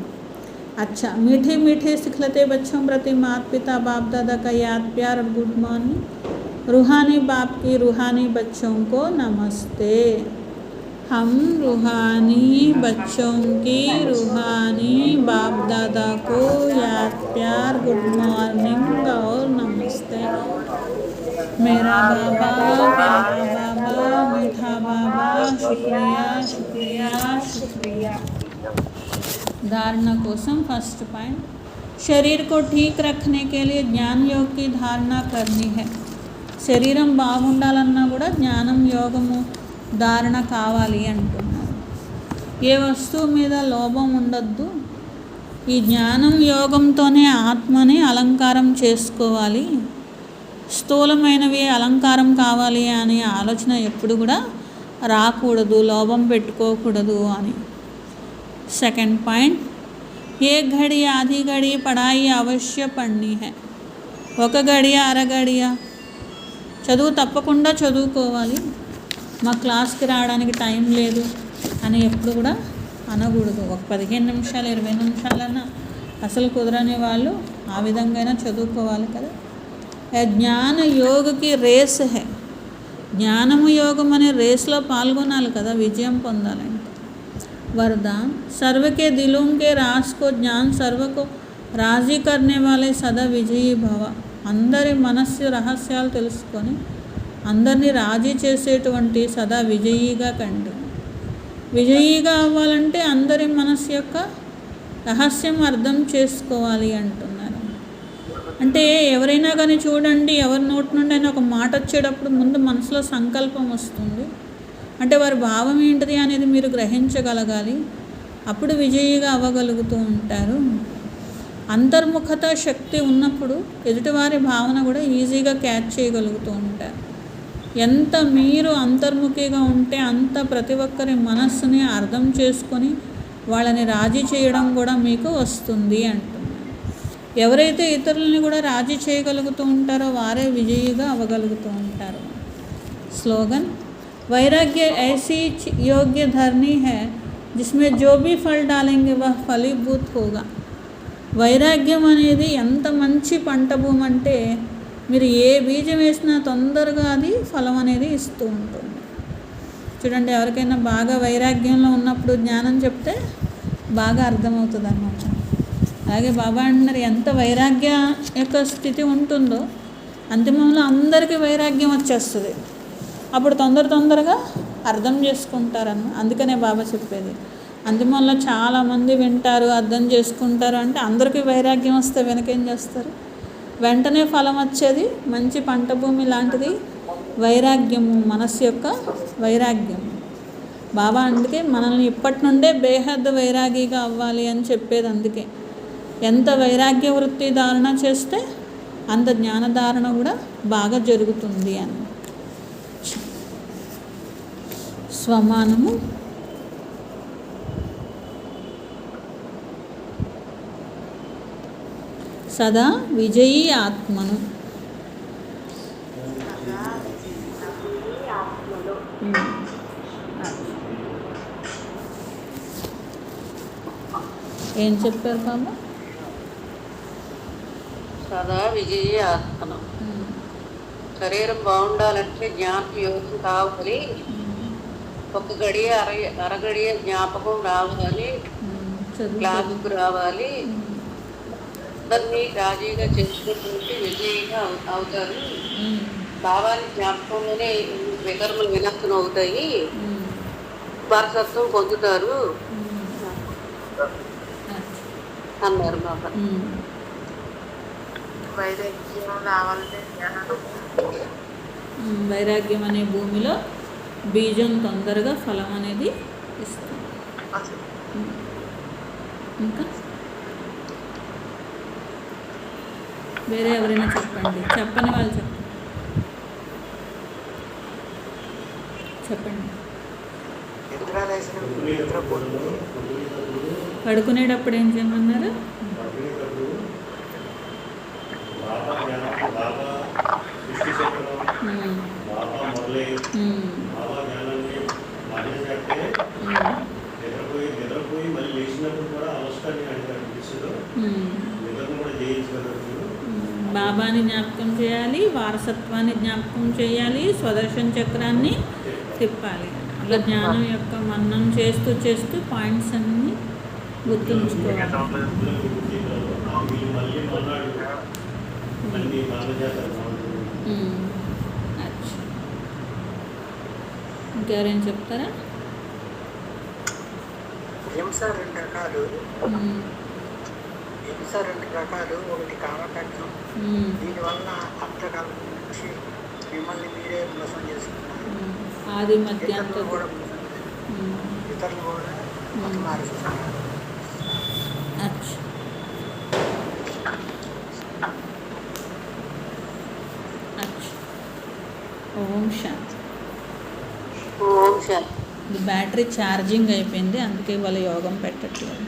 अच्छा, मीठे मीठे सिखलते बच्चों प्रति माता पिता बाप दादा का याद प्यार और गुड मॉर्निंग। रूहानी बाप की रूहानी बच्चों को नमस्ते। हम रूहानी बच्चों की रूहानी बाप दादा को याद प्यार गुड मॉर्निंग और नमस्ते। मेरा बाबा प्यारा बाबा मीठा बाबा शुक्रिया शुक्रिया शुक्रिया। धारणा कोसम फर्स्ट पॉइंट, शरीर को ठीक रखने के लिए ज्ञान योग की धारणा करनी है। శరీరం బాగుండాలన్నా కూడా జ్ఞానం యోగము ధారణ కావాలి అంటున్నారు. ఏ వస్తువు మీద లోభం ఉండొద్దు. ఈ జ్ఞానం యోగంతోనే ఆత్మని అలంకారం చేసుకోవాలి. స్థూలమైనవి అలంకారం కావాలి అనే ఆలోచన ఎప్పుడు కూడా రాకూడదు, లోభం పెట్టుకోకూడదు అని. सेकंड पॉइंट, एक घड़ी आधी घड़ी पढ़ाई अवश्य पढ़नी है. ఒక గడియ అరగడియ చదువు తప్పకుండా చదువుకోవాలి. మా క్లాస్కి రావడానికి టైం లేదు అని ఎప్పుడు కూడా అనకూడదు. ఒక 15 నిమిషాలు 20 నిమిషాలన్నా అసలు కుదరని వాళ్ళు ఆ విధంగా చదువుకోవాలి కదా. జ్ఞాన యోగకి రేస్ హై. జ్ఞానము యోగం అనే రేస్లో పాల్గొనాలి కదా విజయం పొందాలంటే. वरदान, सर्व के दिलों के राज को ज्ञान सर्व को राजी करने वाले सदा विजयी भव. అందరి మనస్సు రహస్యాలు తెలుసుకొని అందరినీ రాజీ చేసేటువంటి సదా విజయీగా కండి. విజయీగా అవ్వాలంటే అందరి మనస్సు యొక్క రహస్యం అర్థం చేసుకోవాలి అంటున్నారు. అంటే ఎవరైనా కానీ చూడండి, ఎవరి నోటి నుండి అయినా ఒక మాట వచ్చేటప్పుడు ముందు మనసులో సంకల్పం వస్తుంది. అంటే వారి భావం ఏంటిది అనేది మీరు గ్రహించగలగాలి. అప్పుడు విజయీగా అవ్వగలుగుతూ ఉంటారు. అంతర్ముఖత శక్తి ఉన్నప్పుడు ఎదుటివారి భావన కూడా ఈజీగా క్యాచ్ చేయగలుగుతూ ఉంటారు. ఎంత మీరు అంతర్ముఖిగా ఉంటే అంత ప్రతి ఒక్కరి మనస్సుని అర్థం చేసుకొని వాళ్ళని రాజీ చేయడం కూడా మీకు వస్తుంది అంటున్నారు. ఎవరైతే ఇతరులని కూడా రాజీ చేయగలుగుతూ ఉంటారో వారే విజయీగా అవ్వగలుగుతూ ఉంటారు. స్లోగన్, वैराग्य ऐसी योग्य धरनी है जिसमें जो भी फल डालेंगे वह फलीभूत होगा. వైరాగ్యం అనేది ఎంత మంచి పంట భూమి అంటే మీరు ఏ బీజం వేసినా తొందరగా అది ఫలం అనేది ఇస్తూ ఉంటుంది. చూడండి, ఎవరికైనా బాగా వైరాగ్యంలో ఉన్నప్పుడు జ్ఞానం చెప్తే బాగా అర్థమవుతుంది అన్నమాట. అలాగే బాబా అంటున్నారు, ఎంత వైరాగ్య యొక్క స్థితి ఉంటుందో అంతిమంలో అందరికీ వైరాగ్యం వచ్చేస్తుంది. అప్పుడు తొందరగా అర్థం చేసుకుంటారన్న. అందుకనే బాబా చెప్పేది, అంతిమంలో చాలామంది వింటారు, అర్థం చేసుకుంటారు అంటే అందరికీ వైరాగ్యం వస్తే వెనకేం చేస్తారు? వెంటనే ఫలం వచ్చేది మంచి పంట భూమి లాంటిది వైరాగ్యము, మనస్సు యొక్క వైరాగ్యం. బాబా అందుకే మనల్ని ఇప్పటి నుండే బేహద్ వైరాగిగా అవ్వాలి అని చెప్పేది. అందుకే ఎంత వైరాగ్య వృత్తి ధారణ చేస్తే అంత జ్ఞానధారణ కూడా బాగా జరుగుతుంది అని. స్వమానము, సదా విజయీ ఆత్మను. ఏం చెప్పారు బాబా? సదా విజయీ ఆత్మను. శరీరం బాగుండాలంటే జ్ఞానం యోగం కావాలి. ఒక గడియ అరగడియ జ్ఞాపకం రావాలి, క్లాసుకు రావాలి. అందరినీ రాజీగా చేసుకుంటుంటే విజయంగా అవుతారు. భావాన్ని జ్ఞాపకంలోనే వికర్మలు వినక్తులు అవుతాయి, వారసత్వం పొందుతారు అన్నారు బాబా. వైరాగ్యం రావాలంటే వైరాగ్యం అనే భూమిలో బీజం తొందరగా ఫలం అనేది ఇస్తుంది. ఇంకా వేరే ఎవరైనా చెప్పండి, చెప్పని వాళ్ళు చెప్పండి. పడుకునేటప్పుడు ఏం చేయమన్నారు? నిద్రపోయి మళ్ళీ లేచినప్పుడు కూడా అవసరాన్ని అడిగారు. బాబాని జ్ఞాపకం చేయాలి, వారసత్వాన్ని జ్ఞాపకం చేయాలి, స్వదర్శన చక్రాన్ని తిప్పాలి. అలా జ్ఞానం యొక్క మన్నం చేస్తూ చేస్తూ పాయింట్స్ అన్నీ గుర్తుంచుకోవాలి. అచ్చా, ఇంకెవరైనా చెప్తారా? హింస రెండు రకాలు. ఒకటి కామకట్నం. దీనివల్ల అర్థకాలం నుంచి మిమ్మల్ని మీరే మోసం చేసుకున్నారు. ఆది మధ్యాంత ఇతరులు కూడా మారుస్తున్నారు. అచ్చా, అచ్చా. ఓం శాంతి. ఓం శాంతి. ఇది బ్యాటరీ ఛార్జింగ్ అయిపోయింది, అందుకే వాళ్ళ యోగం పెట్టట్లేదు.